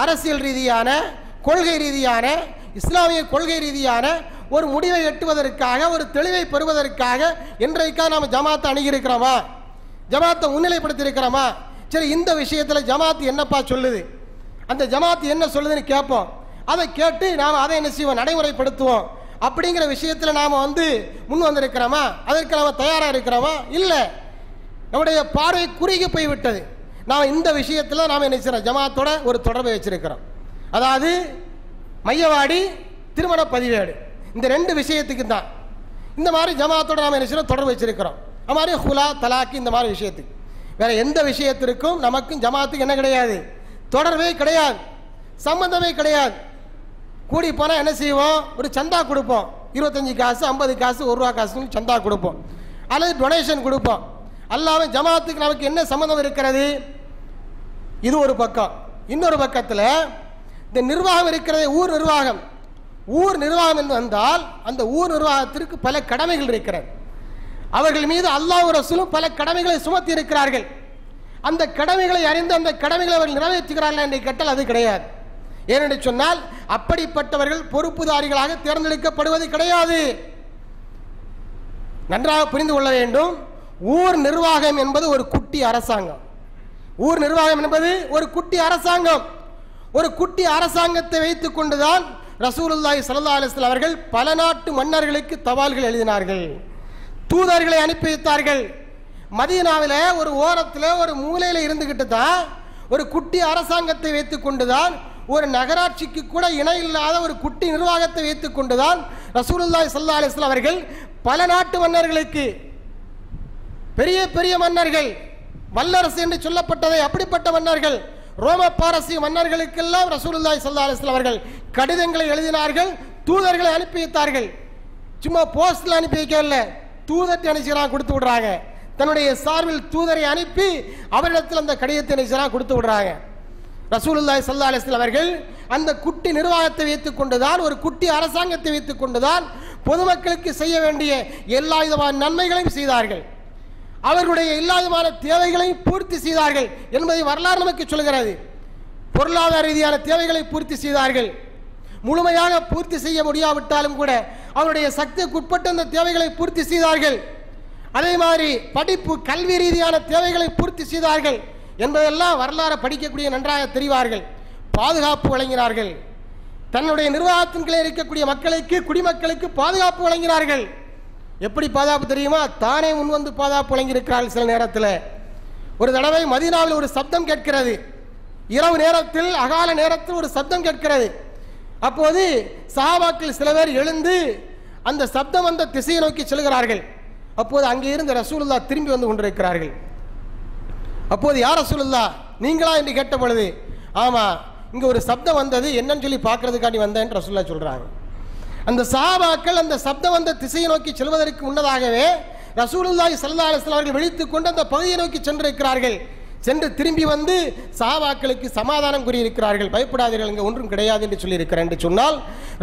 S1: அரசியல் ரீதியான, கொள்கை ரீதியான, இஸ்லாமிய கொள்கை ரீதியான ஒரு முடிவை எட்டுவதற்காக, ஒரு தெளிவை பெறுவதற்காக என்றைக்காக நாம் ஜமாத்தை அணுகியிருக்கிறோமா? ஜமாத்தை முன்னிலைப்படுத்தி இருக்கிறோமா? சரி, இந்த விஷயத்தில் ஜமாத்து என்னப்பா சொல்லுது, அந்த ஜமாத்து என்ன சொல்லுதுன்னு கேட்போம். அதை கேட்டு நாம் அதை என்ன செய்வோம்? நடைமுறைப்படுத்துவோம். அப்படிங்கிற விஷயத்தில் நாம் முன் வந்திருக்கிறோமா? அதற்கு நாம் தயாராக இருக்கிறோமா? இல்லை. நம்முடைய பார்வை குறுகி போய்விட்டது. நாம் இந்த விஷயத்தில் நாம் என்ன செய்கிறோம்? ஜமாத்தோட ஒரு தொடர்பை வச்சிருக்கிறோம். அதாவது மையவாடி, திருமண பதிவேடு, இந்த ரெண்டு விஷயத்துக்கு தான் இந்த மாதிரி ஜமாத்தோட நாம் என்ன செய்கிறோம்? தொடர்பு வச்சிருக்கிறோம். அது மாதிரி ஹுலா, தலாக்கு இந்த மாதிரி விஷயத்துக்கு. வேற எந்த விஷயத்திற்கும் நமக்கும் ஜமாத்துக்கு என்ன கிடையாது? தொடர்பே கிடையாது, சம்பந்தமே கிடையாது. கூடி போனால் என்ன செய்வோம்? ஒரு சந்தா கொடுப்போம், 25 காசு, 50 காசு, 1 ரூபா காசுன்னு சந்தா கொடுப்போம், அல்லது டொனேஷன் கொடுப்போம். அல்லாம ஜமாத்துக்கு நமக்கு என்ன சம்பந்தம் இருக்கிறது? இது ஒரு பக்கம். இன்னொரு பக்கத்தில் இந்த நிர்வாகம் இருக்கிறது, ஊர் நிர்வாகம். ஊர் நிர்வாகம் என்று வந்தால் அந்த ஊர் நிர்வாகத்திற்கு பல கடமைகள் இருக்கிறது. அவர்கள் மீது அல்லாஹ்வும் ரசூலும் பல கடமைகளை சுமத்தி இருக்கிறார்கள். அந்த கடமைகளை அறிந்து அந்த கடமைகளை அவர்கள் நிறைவேற்றுகிறார்கள் என்று கேட்டால் அது கிடையாது. ஏனென்று சொன்னால் அப்படிப்பட்டவர்கள் பொறுப்புதாரிகளாக தேர்ந்தெடுக்கப்படுவது கிடையாது. நன்றாக புரிந்து கொள்ள வேண்டும். ஊர் நிர்வாகம் என்பது ஒரு குட்டி அரசாங்கம். ஊர் நிர்வாகம் என்பது ஒரு குட்டி அரசாங்கம். ஒரு குட்டி அரசாங்கத்தை வைத்துக் கொண்டுதான் ரசூலுல்லாஹி ஸல்லல்லாஹு அலைஹி வஸல்லம் அவர்கள் பல நாட்டு மன்னர்களுக்கு தபால்கள் எழுதினார்கள், தூதர்களை அனுப்பி வைத்தார்கள். மதீனாவில் ஒரு ஓரத்தில் ஒரு மூலையில் இருந்துகிட்டு தான் ஒரு குட்டி அரசாங்கத்தை வைத்துக் கொண்டுதான், ஒரு நகராட்சிக்கு கூட இணை இல்லாத ஒரு குட்டி நிர்வாகத்தை வைத்துக் கொண்டுதான் ரசூலுல்லாஹி ஸல்லல்லாஹு அலைஹி வஸல்லம் அவர்கள் பல நாட்டு மன்னர்களுக்கு, பெரிய பெரிய மன்னர்கள், வல்லரசு என்று சொல்லப்பட்டதை அப்படிப்பட்ட மன்னர்கள், ரோம பாரசீக மன்னர்களுக்கெல்லாம் ரசூலுல்லாஹி ஸல்லல்லாஹு அலைஹி வஸல்லம் அவர்கள் கடிதங்களை எழுதினார்கள், தூதர்களை அனுப்பி வைத்தார்கள். சும்மா போஸ்ட்ல அனுப்பி வைக்கல, தூதத்தை அனுப்பிச்சான் கொடுத்து விடுறாங்க. தன்னுடைய சார்பில் தூதரை அனுப்பி அவரிடத்தில் அந்த கடிதத்தை அனுப்பிச்சான் கொடுத்து விடுறாங்க. ரசூலுல்லாஹி ஸல்லல்லாஹு அலைஹி வஸல்லம் அவர்கள் அந்த குட்டி நிர்வாகத்தை வைத்துக் கொண்டுதான், ஒரு குட்டி அரசாங்கத்தை வைத்துக் கொண்டுதான் பொதுமக்களுக்கு செய்ய வேண்டிய எல்லா விதமான நன்மைகளையும் செய்தார்கள். அவர்களுடைய எல்லா விதமான தேவைகளையும் பூர்த்தி செய்தார்கள் என்பதை வரலாறு நமக்கு சொல்கிறது. பொருளாதார ரீதியான தேவைகளை பூர்த்தி செய்தார்கள். முழுமையாக பூர்த்தி செய்ய முடியாவிட்டாலும் கூட அவருடைய சக்திக்கு உட்பட்ட அந்த தேவைகளை பூர்த்தி செய்தார்கள். அதே மாதிரி படிப்பு கல்வி ரீதியான தேவைகளை பூர்த்தி செய்தார்கள் என்பதெல்லாம் வரலாறு படிக்கக்கூடிய நன்றாக தெரிவார்கள். பாதுகாப்பு வழங்கினார்கள். தன்னுடைய நிர்வாகத்தின் கீழே இருக்கக்கூடிய மக்களுக்கு, குடிமக்களுக்கு பாதுகாப்பு வழங்கினார்கள். எப்படி பாதுகாப்பு தெரியுமா? தானே முன்வந்து பாதுகாப்பு வழங்கியிருக்கிறார்கள். சில நேரத்தில் ஒரு தடவை மதீனாவில் ஒரு சப்தம் கேட்கிறது. இரவு நேரத்தில், அகால நேரத்தில் ஒரு சப்தம் கேட்கிறது. அப்போது சஹாபாக்கள் சில பேர் எழுந்து அந்த சப்தம் வந்த திசையை நோக்கி செல்கிறார்கள். அப்போது அங்கே இருந்து ரசூலுல்லாஹ் திரும்பி வந்து கொண்டிருக்கிறார்கள். அப்போது யார் ரசூலுல்லாஹ் நீங்களா என்று கேட்ட பொழுது, ஆமா, இங்க ஒரு சப்தம் வந்தது, என்னன்னு சொல்லி பார்க்கறதுக்காண்டி வந்தேன் ரசூலுல்லாஹ் சொல்றாங்க. அந்த சஹாபாக்கள் அந்த சப்தம் வந்த திசையை நோக்கி செல்வதற்கு முன்னதாகவே ரசூலுல்லாஹி ஸல்லல்லாஹு அலைஹி வஸல்லம் அவர்கள் விழித்துக் கொண்டு அந்த பகுதியை நோக்கி சென்றிருக்கிறார்கள். சென்று திரும்பி வந்து சஹாபாக்களுக்கு சமாதானம் கூறியிருக்கிறார்கள். பயப்படாதீர்கள், இங்கே ஒன்றும் கிடையாது என்று சொல்லியிருக்கிறேன் என்று சொன்னால்,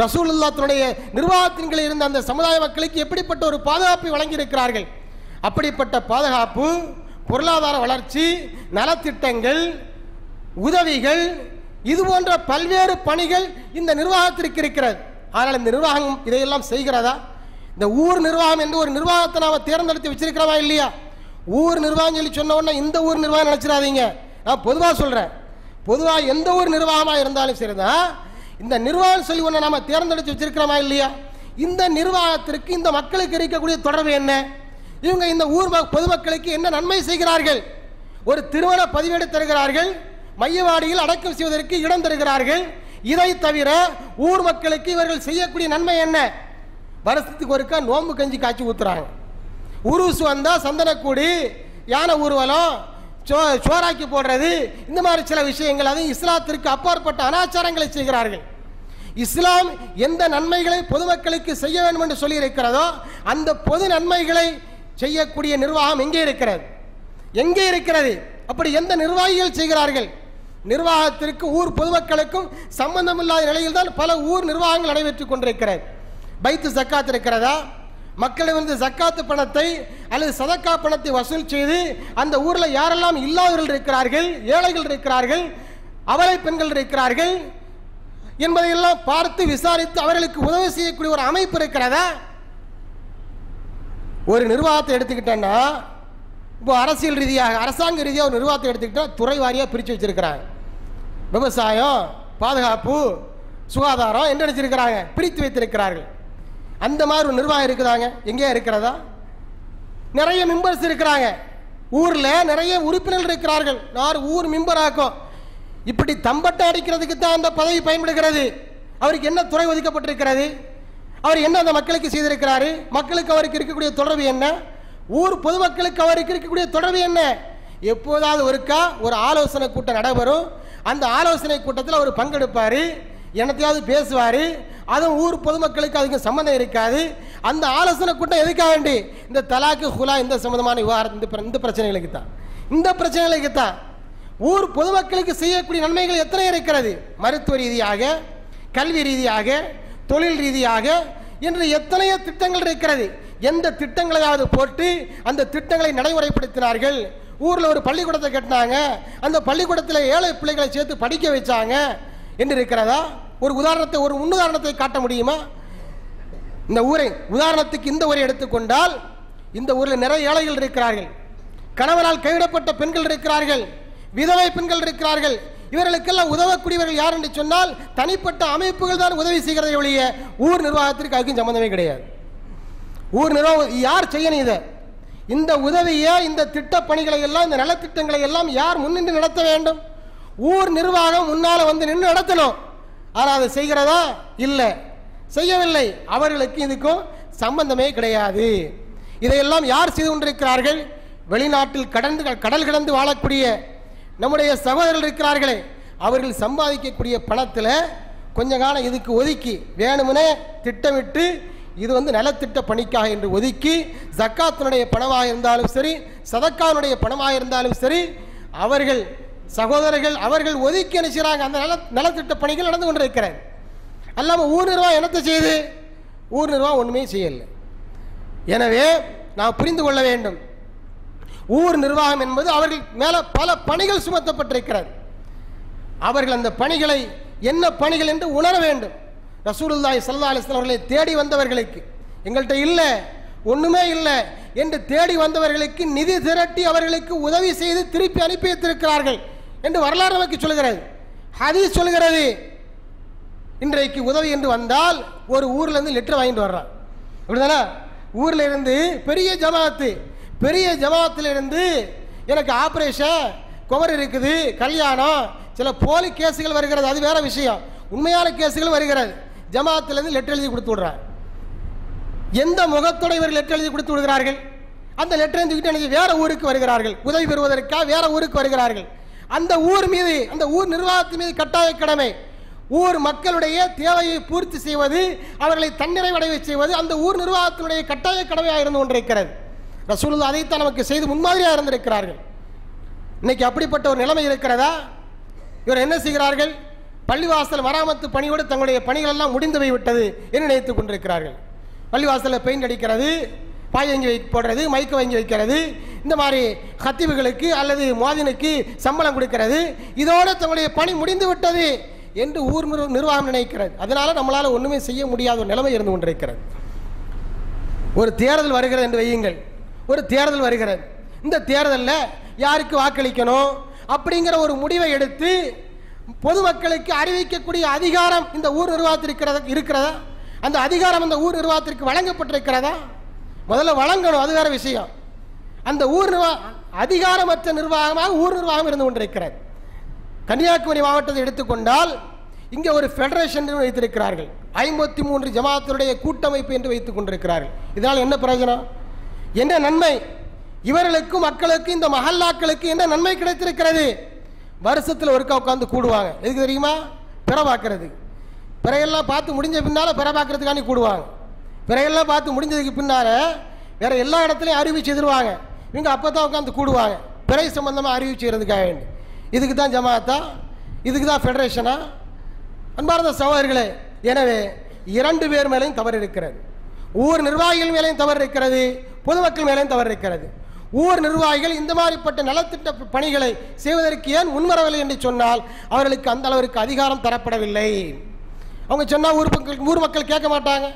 S1: ரசூலுல்லாஹ் தன்னுடைய நிர்வாகத்தின் கீழ் இருந்த அந்த சமுதாய மக்களுக்கு எப்படிப்பட்ட ஒரு பாதுகாப்பை வழங்கியிருக்கிறார்கள். அப்படிப்பட்ட பாதுகாப்பு, பொருளாதார வளர்ச்சி, நலத்திட்டங்கள், உதவிகள், இது போன்ற பல்வேறு பணிகள் இந்த நிர்வாகத்திற்கு இருக்கிறது. ஆனால் இந்த நிர்வாகம் இதையெல்லாம் செய்கிறதா? இந்த ஊர் நிர்வாகம் என்று ஒரு நிர்வாகத்தை நாம தேர்ந்தெடுத்து வச்சிருக்கிறோமா இல்லையா? ஊர் நிர்வாகம் சொல்லி சொன்ன உடனே இந்த ஊர் நிர்வாகம் நினைச்சிடாதீங்க. நான் பொதுவாக சொல்றேன். பொதுவாக எந்த ஊர் நிர்வாகமாக இருந்தாலும் சரிதான், இந்த நிர்வாகம் சொல்லி ஒன்று நாம தேர்ந்தெடுத்து வச்சிருக்கிறோமா இல்லையா? இந்த நிர்வாகத்திற்கு இந்த மக்களுக்கு இருக்கக்கூடிய தொடர்பு என்ன? இவங்க இந்த ஊர் பொதுமக்களுக்கு என்ன நன்மை செய்கிறார்கள்? ஒரு திருமண பதிவேடு தருகிறார்கள், மையவாடியில் அடக்கம் செய்வதற்கு இடம் தருகிறார்கள். இதை தவிர ஊர் மக்களுக்கு இவர்கள் செய்யக்கூடிய நன்மை என்ன? வருஷத்துக்கு ஒருக்கா நோம்பு கஞ்சி காய்ச்சி ஊத்துறாங்க. உருசு வந்தா சந்தனக்கூடி, யானை ஊர்வலம், சோறாக்கி போடுறது, இந்த மாதிரி சில விஷயங்கள், அது இஸ்லாத்திற்கு அப்பாற்பட்ட அனாச்சாரங்களை செய்கிறார்கள். இஸ்லாம் எந்த நன்மைகளை பொதுமக்களுக்கு செய்ய வேண்டும் என்று சொல்லி இருக்கிறதோ அந்த பொது நன்மைகளை செய்யக்கூடிய நிர்வாகம் எங்கே இருக்கிறது? எங்கே இருக்கிறது? அப்படி எந்த நிர்வாகிகள் செய்கிறார்கள்? நிர்வாகத்திற்கு ஊர் பொதுமக்களுக்கும் சம்பந்தமில்லாத நிலையில் தான் பல ஊர் நிர்வாகங்கள் நடைபெற்றுக் கொண்டிருக்கிறது. பைத்து ஜக்காத் இருக்கிறதா? மக்களிடமிருந்து ஜக்காத்து பணத்தை அல்லது சதக்கா பணத்தை வசூல் செய்து அந்த ஊரில் யாரெல்லாம் இல்லாதவர்கள் இருக்கிறார்கள், ஏழைகள் இருக்கிறார்கள், அவலை பெண்கள் இருக்கிறார்கள் என்பதையெல்லாம் பார்த்து விசாரித்து அவர்களுக்கு உதவி செய்யக்கூடிய ஒரு அமைப்பு இருக்கிறதா? ஒரு நிர்வாகத்தை எடுத்துக்கிட்டேன்னா, இப்போ அரசியல் ரீதியாக, அரசாங்க ரீதியாக ஒரு நிர்வாகத்தை எடுத்துக்கிட்டா துறை வாரியாக பிரித்து வச்சிருக்கிறாங்க. விவசாயம், பாதுகாப்பு, சுகாதாரம் என்று நினைச்சிருக்கிறாங்க, பிரித்து வைத்திருக்கிறார்கள். அந்த மாதிரி ஒரு நிர்வாகம் இருக்குதாங்க? எங்கேயா இருக்கிறதா? நிறைய மெம்பர்ஸ் இருக்கிறாங்க, ஊரில் நிறைய உறுப்பினர்கள் இருக்கிறார்கள். நான் ஊர் மெம்பர் ஆக்கும். இப்படி தம்பட்டை அடிக்கிறதுக்கு தான் அந்த பதவி பயன்படுகிறது. அவருக்கு என்ன துறை ஒதுக்கப்பட்டிருக்கிறது? அவர் என்ன அந்த மக்களுக்கு செய்திருக்கிறாரு? மக்களுக்கு அவருக்கு இருக்கக்கூடிய தொடர்பு என்ன? ஊர் பொதுமக்களுக்கு அவருக்கு இருக்கக்கூடிய தொடர்பு என்ன? எப்போதாவது ஒருக்கா ஒரு ஆலோசனை கூட்டம் நடைபெறும். அந்த ஆலோசனை கூட்டத்தில் அவர் பங்கெடுப்பார், என்னத்தையாவது பேசுவார். அதுவும் ஊர் பொதுமக்களுக்கு அதுக்கு சம்மந்தம் இருக்காது. அந்த ஆலோசனை கூட்டம் எதுக்காக வேண்டி? இந்த தலாக்கு ஹுலா, இந்த சம்பந்தமான விவகாரம், இந்த பிரச்சனைகளுக்கு தான். இந்த பிரச்சனைகளுக்கு தான். ஊர் பொதுமக்களுக்கு செய்யக்கூடிய நன்மைகள் எத்தனை இருக்கிறது? மருத்துவ ரீதியாக, கல்வி ரீதியாக, தொழில் ரீதியாக என்று எத்தனையோ திட்டங்கள் இருக்கிறது. எந்த திட்டங்களையாவது போட்டு அந்த திட்டங்களை நடைமுறைப்படுத்தினார்கள். ஊரில் ஒரு பள்ளிக்கூடத்தை கட்டினாங்க, அந்த பள்ளிக்கூடத்தில் ஏழை பிள்ளைகளை சேர்த்து படிக்க வச்சாங்க என்று இருக்கிறதா? ஒரு உதாரணத்தை, ஒரு முன்னுதாரணத்தை காட்ட முடியுமா? இந்த ஊரை உதாரணத்துக்கு இந்த ஊரை எடுத்துக்கொண்டால், இந்த ஊரில் நிறைய ஏழைகள் இருக்கிறார்கள், கணவரால் கைவிடப்பட்ட பெண்கள் இருக்கிறார்கள், விதவை பெண்கள் இருக்கிறார்கள். இவர்களுக்கெல்லாம் உதவக்கூடியவர்கள் யார் என்று சொன்னால் தனிப்பட்ட அமைப்புகள் தான் உதவி செய்கிறதை ஒழிய ஊர் நிர்வாகத்திற்கு அதுக்கும் சம்பந்தமே கிடையாது. ஊர் நிர்வாகம் யார் செய்யணும்? இதை, இந்த உதவியை, இந்த திட்ட பணிகளை எல்லாம், இந்த நலத்திட்டங்களை எல்லாம் யார் முன்னின்று நடத்த வேண்டும்? ஊர் நிர்வாகம் முன்னால வந்து நின்று நடத்தணும். ஆனால் அதை செய்கிறதா? இல்லை, செய்யவில்லை. அவர்களுக்கு இதுக்கும் சம்பந்தமே கிடையாது. இதையெல்லாம் யார் செய்து கொண்டிருக்கிறார்கள்? வெளிநாட்டில் கடல் கடந்து வாழக்கூடிய நம்முடைய சகோதரர்கள் இருக்கிறார்களே, அவர்கள் சம்பாதிக்கக்கூடிய பணத்தில் கொஞ்ச காலம் இதுக்கு ஒதுக்கி வேணுமுனே திட்டமிட்டு இது நலத்திட்ட பணிக்காக என்று ஒதுக்கி ஜக்காத்தினுடைய பணமாக இருந்தாலும் சரி சதக்கானுடைய பணமாக இருந்தாலும் சரி அவர்கள் சகோதரர்கள் அவர்கள் ஒதுக்கி அனுப்பிச்சாங்க. அந்த நலத்திட்ட பணிகள் நடந்து கொண்டிருக்கிறது. அல்லாமல் ஊர் நிர்வாகம் என்னத்தை செய்யுது? ஊர் நிர்வாகம் ஒன்றுமே செய்யலை. எனவே நாம் புரிந்து கொள்ள வேண்டும், ஊர் நிர்வாகம் என்பது அவர்கள் மேலே பல பணிகள் சுமத்தப்பட்டிருக்கிறது. அவர்கள் அந்த பணிகளை என்ன பணிகள் என்று உணர வேண்டும். ரசூலுல்லாஹி ஸல்லல்லாஹு அலைஹி வஸல்லம் அவர்களை தேடி வந்தவர்களுக்கு எங்கள்கிட்ட இல்லை ஒன்றுமே இல்லை என்று தேடி வந்தவர்களுக்கு நிதி திரட்டி அவர்களுக்கு உதவி செய்து திருப்பி அனுப்பி வைத்திருக்கிறார்கள் என்று வரலாறு நமக்கு சொல்கிறது. ஹதீஸ் சொல்கிறது, இன்றைக்கு உதவி என்று வந்தால் ஒரு ஊர்லேருந்து லெட்டர் வாங்கிட்டு வர்றான். அப்படிதானே? ஊரில் இருந்து பெரிய ஜமாத்திலிருந்து எனக்கு ஆப்ரேஷன், குமர் இருக்குது, கல்யாணம், சில போலி கேஸுகள் வருகிறது, அது வேற விஷயம். உண்மையான கேஸுகள் வருகிறது. ஜமாத்திலிருந்து லெட்டர் எழுதி கொடுத்து விடுறாங்க. எந்த முகத்தோட இவர்கள் லெட்டர் எழுதி கொடுத்து விடுகிறார்கள்? அந்த லெட்டர் எழுதிக்கிட்டு வேற ஊருக்கு வருகிறார்கள். உதவி பெறுவதற்காக வேற ஊருக்கு வருகிறார்கள். அந்த ஊர் மீது, அந்த ஊர் நிர்வாகத்தின் மீது கட்டாய கடமை ஊர் மக்களுடைய தேவையை பூர்த்தி செய்வது, அவர்களை தன்னிறைவடைய செய்வது அந்த ஊர் நிர்வாகத்தினுடைய கட்டாய கடமையாக இருந்து கொண்டிருக்கிறது. ரசூலுல்லாஹ் அதைத்தான் நமக்கு செய்து முன்மாதிரியாக இருந்திருக்கிறார்கள். இன்னைக்கு அப்படிப்பட்ட ஒரு நிலைமை இருக்கிறதா? இவர் என்ன செய்கிறார்கள்? பள்ளிவாசல் மராமத்து பணியோடு தங்களுடைய பணிகள் எல்லாம் முடிந்து போய்விட்டது என்று நினைத்துக் கொண்டிருக்கிறார்கள். பள்ளிவாசலில் பெயிண்ட் அடிக்கிறது, பாய் வாங்கி போடுறது, மைக்க வாங்கி வைக்கிறது, இந்த மாதிரி ஹத்தீபுகளுக்கு அல்லது முஅத்தினுக்கு சம்பளம் கொடுக்கிறது, இதோடு தங்களுடைய பணி முடிந்து விட்டது என்று ஊர் நிர்வாகம் நினைக்கிறது. அதனால நம்மளால் ஒன்றுமே செய்ய முடியாத ஒரு நிலைமை இருந்து கொண்டிருக்கிறது. ஒரு தேர்தல் வருகிறது என்று வையுங்கள். ஒரு தேர்தல் வருகிறது. இந்த தேர்தலில் யாருக்கு வாக்களிக்கணும் அப்படிங்கிற ஒரு முடிவை எடுத்து பொதுமக்களுக்கு அறிவிக்கக்கூடிய அதிகாரம் இந்த ஊர் நிர்வாகத்திற்கு இருக்கிறதா? அந்த அதிகாரம் அந்த ஊர் நிர்வாகத்திற்கு வழங்கப்பட்டிருக்கிறதா? முதல்ல வழங்கணும், அது வேற விஷயம். அந்த ஊர் அதிகாரமற்ற நிர்வாகமாக ஊர் நிர்வாகம் இருந்து கொண்டிருக்கிறது. கன்னியாகுமரி மாவட்டத்தை எடுத்துக்கொண்டால் இங்கே ஒரு ஃபெடரேஷன் வைத்திருக்கிறார்கள். 53 ஜமாத்துடைய கூட்டமைப்பு என்று வைத்துக் கொண்டிருக்கிறார்கள். இதனால் என்ன பிரயோஜனம், என்ன நன்மை? இவர்களுக்கும் மக்களுக்கு, இந்த மஹல்லாக்களுக்கு என்ன நன்மை கிடைத்திருக்கிறது? வருஷத்தில் ஒருக்கா உட்காந்து கூடுவாங்க. எதுக்கு தெரியுமா? பிற பார்க்கறது. பிறையெல்லாம் பார்த்து முடிஞ்ச பின்னால் பிற பார்க்கறதுக்காண்டி கூடுவாங்க. பிறையெல்லாம் பார்த்து முடிஞ்சதுக்கு பின்னால் வேற எல்லா இடத்துலையும் அறிவிச்சு எதிர்வாங்க. இவங்க அப்போ தான் உட்காந்து கூடுவாங்க, பிறை சம்பந்தமாக அறிவிச்சு செய்கிறதுக்காக வேண்டி. இதுக்கு தான் ஜமாத்தா? இதுக்கு தான் ஃபெடரேஷனா? அன்பார்ந்த சகோதரர்களே, எனவே 2 பேர் மேலேயும் தவறு இருக்கிறது. ஊர் நிர்வாகிகள் மேலேயும் தவறு இருக்கிறது, பொதுமக்கள் மேலேயும் தவறு இருக்கிறது. ஊர் நிர்வாகிகள் இந்த மாதிரிப்பட்ட நலத்திட்ட பணிகளை செய்வதற்கு ஏன் முன்வரவில்லை என்று சொன்னால் அவர்களுக்கு அந்த அளவிற்கு அதிகாரம் தரப்படவில்லை. அவங்க சொன்னால் ஊர் மக்கள் கேட்க மாட்டாங்க.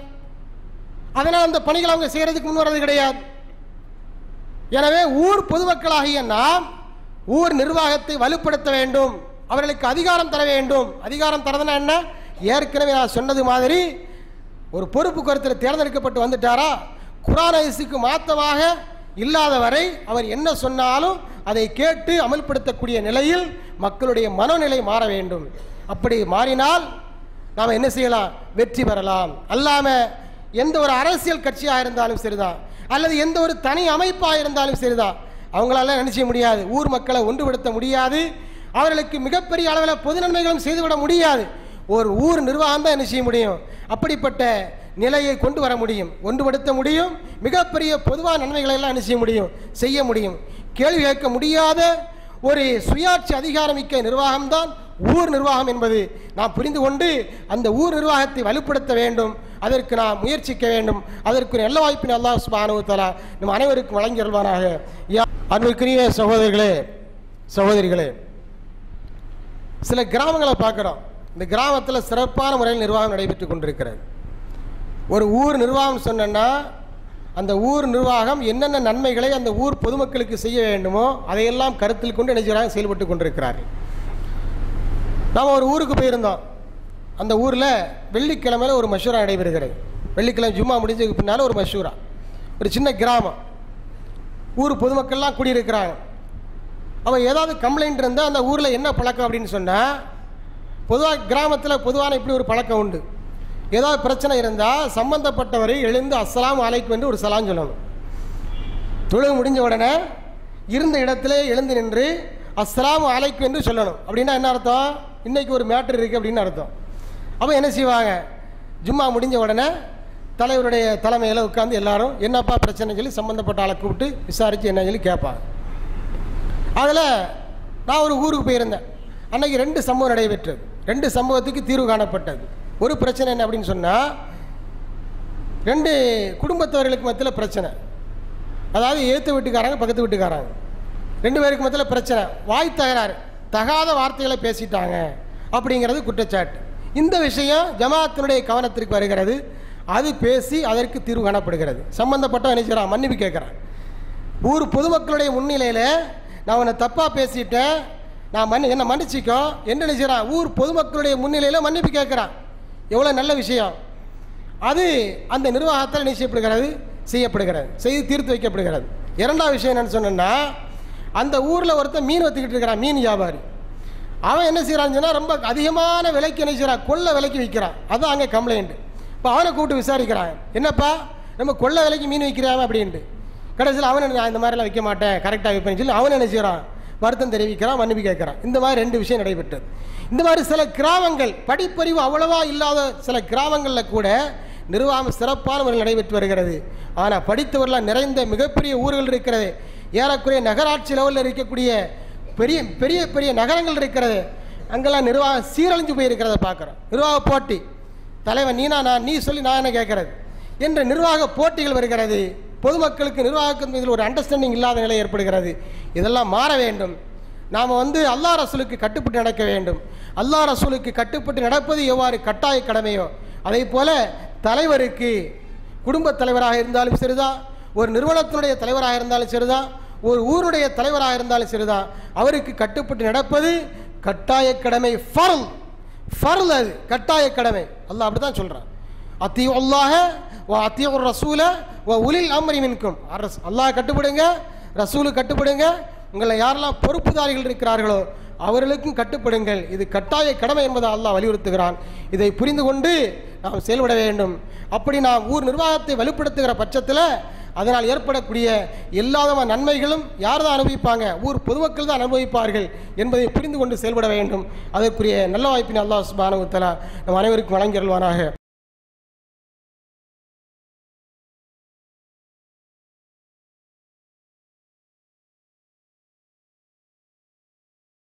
S1: அதனால் அந்த பணிகளை அவங்க செய்யறதுக்கு முன்வரது கிடையாது. எனவே ஊர் பொதுமக்களாகிய நாம் ஊர் நிர்வாகத்தை வலுப்படுத்த வேண்டும், அவர்களுக்கு அதிகாரம் தர வேண்டும். அதிகாரம் தரதுன்னா என்ன? ஏற்கனவே நான் சொன்னது மாதிரி ஒரு பொறுப்பு கருத்தில் தேர்ந்தெடுக்கப்பட்டு வந்துட்டாரா, குர்ஆன் ஹதீஸுக்கு மாற்றமாக இல்லாத வரை அவர் என்ன சொன்னாலும் அதை கேட்டு அமல்படுத்தக்கூடிய நிலையில் மக்களுடைய மனநிலை மாற வேண்டும். அப்படி மாறினால் நாம் என்ன செய்யலாம்? வெற்றி பெறலாம். அல்லாம எந்த ஒரு அரசியல் கட்சியாக இருந்தாலும் சரிதான், அல்லது எந்த ஒரு தனி அமைப்பாக இருந்தாலும் சரிதான், அவங்களால என்ன செய்ய முடியாது? ஊர் மக்களை ஒன்றுபடுத்த முடியாது. அவர்களுக்கு மிகப்பெரிய அளவில் பொது நன்மைகளும் செய்துவிட முடியாது. ஒரு ஊர் நிர்வாகம் தான் என்ன செய்ய முடியும்? அப்படிப்பட்ட நிலையை கொண்டு வர முடியும், ஒன்றுபடுத்த முடியும். மிகப்பெரிய பொதுவான நன்மைகளை எல்லாம் என்ன செய்ய முடியும்? செய்ய முடியும். கேள்வி கேட்க முடியாத ஒரு சுயாட்சி அதிகாரமிக்க நிர்வாகம்தான் ஊர் நிர்வாகம் என்பது நாம் புரிந்து கொண்டு அந்த ஊர் நிர்வாகத்தை வலுப்படுத்த வேண்டும். அதற்கு நாம் முயற்சிக்க வேண்டும். அதற்கு நல்ல வாய்ப்பினை அல்லாஹ் சுப்ஹானஹு வ தஆலா நம் அனைவருக்கும் வழங்கி அருள்வானாக. அன்புக்குரிய சகோதரர்களே, சகோதரிகளே, சில கிராமங்களை பார்க்குறோம். இந்த கிராமத்தில் சிறப்பான முறையில் நிர்வாகம் நடைபெற்று கொண்டிருக்கிறது. ஒரு ஊர் நிர்வாகம் சொன்னா அந்த ஊர் நிர்வாகம் என்னென்ன நன்மைகளை அந்த ஊர் பொதுமக்களுக்கு செய்ய வேண்டுமோ அதையெல்லாம் கருத்தில் கொண்டு நினைச்சாங்க செயல்பட்டு கொண்டிருக்கிறார்கள். நாம் ஒரு ஊருக்கு போயிருந்தோம். அந்த ஊரில் வெள்ளிக்கிழமையில் ஒரு மஷூரா நடைபெறுகிறது. வெள்ளிக்கிழமை ஜும்மா முடிஞ்சதுக்கு பின்னால் ஒரு மஷூரா. ஒரு சின்ன கிராமம், ஊர் பொதுமக்கள்லாம் கூடியிருக்கிறாங்க. அவன் ஏதாவது கம்ப்ளைண்ட் இருந்தால் அந்த ஊரில் என்ன பழக்கம் அப்படின்னு சொன்னால், பொதுவாக கிராமத்தில் பொதுவான இப்படி ஒரு பழக்கம் உண்டு. ஏதாவது பிரச்சனை இருந்தால் சம்பந்தப்பட்டவரை எழுந்து அஸ்ஸலாமு அலைக்கும் என்று ஒரு சலாம் சொல்லணும். தொழுகை முடிஞ்ச உடனே இருந்த இடத்துல எழுந்து நின்று அஸ்ஸலாமு அலைக்கும் என்று சொல்லணும். அப்படின்னா என்ன அர்த்தம்? இன்னைக்கு ஒரு மேட்டர் இருக்குது அப்படின்னு அர்த்தம். அப்போ என்ன செய்வாங்க, ஜும்மா முடிஞ்ச உடனே தலைவருடைய தலைமையில் உட்காந்து எல்லாரும் என்னப்பா பிரச்சனைன்னு சொல்லி சம்மந்தப்பட்ட ஆளை கூப்பிட்டு விசாரித்து என்னன்னு சொல்லி கேட்பாங்க. அதில் நான் ஒரு ஊருக்கு போயிருந்தேன். அன்றைக்கி 2 சம்பவம் நடைபெற்றது. 2 சம்பவத்துக்கு தீர்வு காணப்பட்டது. ஒரு பிரச்சனை என்ன அப்படின்னு சொன்னால், 2 குடும்பத்தவர்களுக்கு மத்தியில் பிரச்சனை. அதாவது ஏற்று வீட்டுக்காரங்க பக்கத்து வீட்டுக்காரங்க 2 பேருக்கு மத்தியில் பிரச்சனை, வாய் தகராறு, தகாத வார்த்தைகளை பேசிட்டாங்க அப்படிங்கிறது குற்றச்சாட்டு. இந்த விஷயம் ஜமாத்தினுடைய கவனத்திற்கு வருகிறது. அது பேசி அதற்கு தீர்வு காணப்படுகிறது. சம்பந்தப்பட்ட நினைச்சான் மன்னிப்பு கேட்குறான். ஊர் பொதுமக்களுடைய முன்னிலையில் நான் உன்னை தப்பாக பேசிட்டேன், நான் என்னை மன்னிச்சிக்கோ என்ன நினைச்சான். ஊர் பொதுமக்களுடைய முன்னிலையில் மன்னிப்பு கேட்குறான். எவ்வளோ நல்ல விஷயம். அது அந்த நிர்வாகத்தால் நிச்சயப்படுகிறது, செய்யப்படுகிறது, செய்து தீர்த்து வைக்கப்படுகிறது. 2வது விஷயம் என்னன்னு சொன்னா, அந்த ஊரில் ஒருத்தன் மீன் வச்சுக்கிட்டு இருக்கிறான், மீன் வியாபாரி. அவன் என்ன செய்கிறான்னு சொன்னால் ரொம்ப அதிகமான விலைக்கு என்ன செய்கிறான், கொள்ள விலைக்கு விற்கிறான். அதுதான் அங்கே கம்ப்ளைண்ட். இப்போ அவனை கூப்பிட்டு விசாரிக்கிறான், என்னப்பா நம்ம கொள்ள விலைக்கு மீன் விற்கிறான் அப்படின்ட்டு. கடைசியில் அவன் நான் இந்த மாதிரிலாம் விற்க மாட்டேன், கரெக்டாக விற்பேன்னு சொல்லி அவன் என்ன செய்கிறான், வருத்தம் தெரிவிக்கிறான், மன்னிப்பு கேட்குறான். இந்த மாதிரி 2 விஷயம் நடைபெற்றது. இந்த மாதிரி சில கிராமங்கள், படிப்பறிவு அவ்வளவா இல்லாத சில கிராமங்களில் கூட நிர்வாகம் சிறப்பான முறையில் நடைபெற்று வருகிறது. ஆனால் படித்தவர்களாக நிறைந்த மிகப்பெரிய ஊர்கள் இருக்கிறது. ஏறக்குறைய நகராட்சி லெவலில் இருக்கக்கூடிய பெரிய பெரிய பெரிய நகரங்கள் இருக்கிறது. அங்கெல்லாம் நிர்வாகம் சீரழிஞ்சு போயிருக்கிறத பார்க்குறோம். நிர்வாக போட்டி, தலைவன் நீனா நான், நீ சொல்லி நான் என்ன கேட்கறது என்ற நிர்வாக போட்டிகள் வருகிறது. பொதுமக்களுக்கு நிர்வாகத்தின் மீது ஒரு அண்டர்ஸ்டாண்டிங் இல்லாத நிலை ஏற்படுகிறது. இதெல்லாம் மாற வேண்டும். நாம் அல்லாஹ் ரசூலுக்கு கட்டுப்பட்டு நடக்க வேண்டும். அல்லாஹ் ரசூலுக்கு கட்டுப்பட்டு நடப்பது எவ்வாறு கட்டாய கடமையோ அதே போல தலைவருக்கு, குடும்பத் தலைவராக இருந்தாலும் சரிதான், ஒரு நிறுவனத்தினுடைய தலைவராக இருந்தாலும் சரிதான், ஒரு ஊருடைய தலைவராக இருந்தாலும் சரிதான், அவருக்கு கட்டுப்பட்டு நடப்பது கட்டாய கடமை. ஃபர்ல் அது கட்டாய கடமை. அல்லாஹ் அப்படி தான் சொல்கிறான். அத்தியு அல்லாஹ வ அத்தியு ரசூல வ உலில் அம்ரி மின்கும். அல்லாஹ் கட்டுப்படுங்க, ரசூலு கட்டுப்படுங்க, உங்களை யாரெல்லாம் பொறுப்புதாரிகள் இருக்கிறார்களோ அவர்களுக்கும் கட்டுப்படுங்கள். இது கட்டாய கடமை என்பதை அல்லாஹ் வலியுறுத்துகிறான். இதை புரிந்து கொண்டு நாம் செயல்பட வேண்டும். அப்படி நாம் ஊர் நிர்வாகத்தை வலுப்படுத்துகிற பட்சத்தில் அதனால் ஏற்படக்கூடிய எல்லா நன்மைகளும் யார் தான் அனுபவிப்பாங்க, ஊர் பொதுமக்கள் தான் அனுபவிப்பார்கள் என்பதை புரிந்து கொண்டு செயல்பட வேண்டும். அதற்குரிய நல்ல வாய்ப்பினை அல்லாஹ் சுப்ஹானஹு வ தஆலா நம் அனைவருக்கும் வழங்கி அருள்வானாக.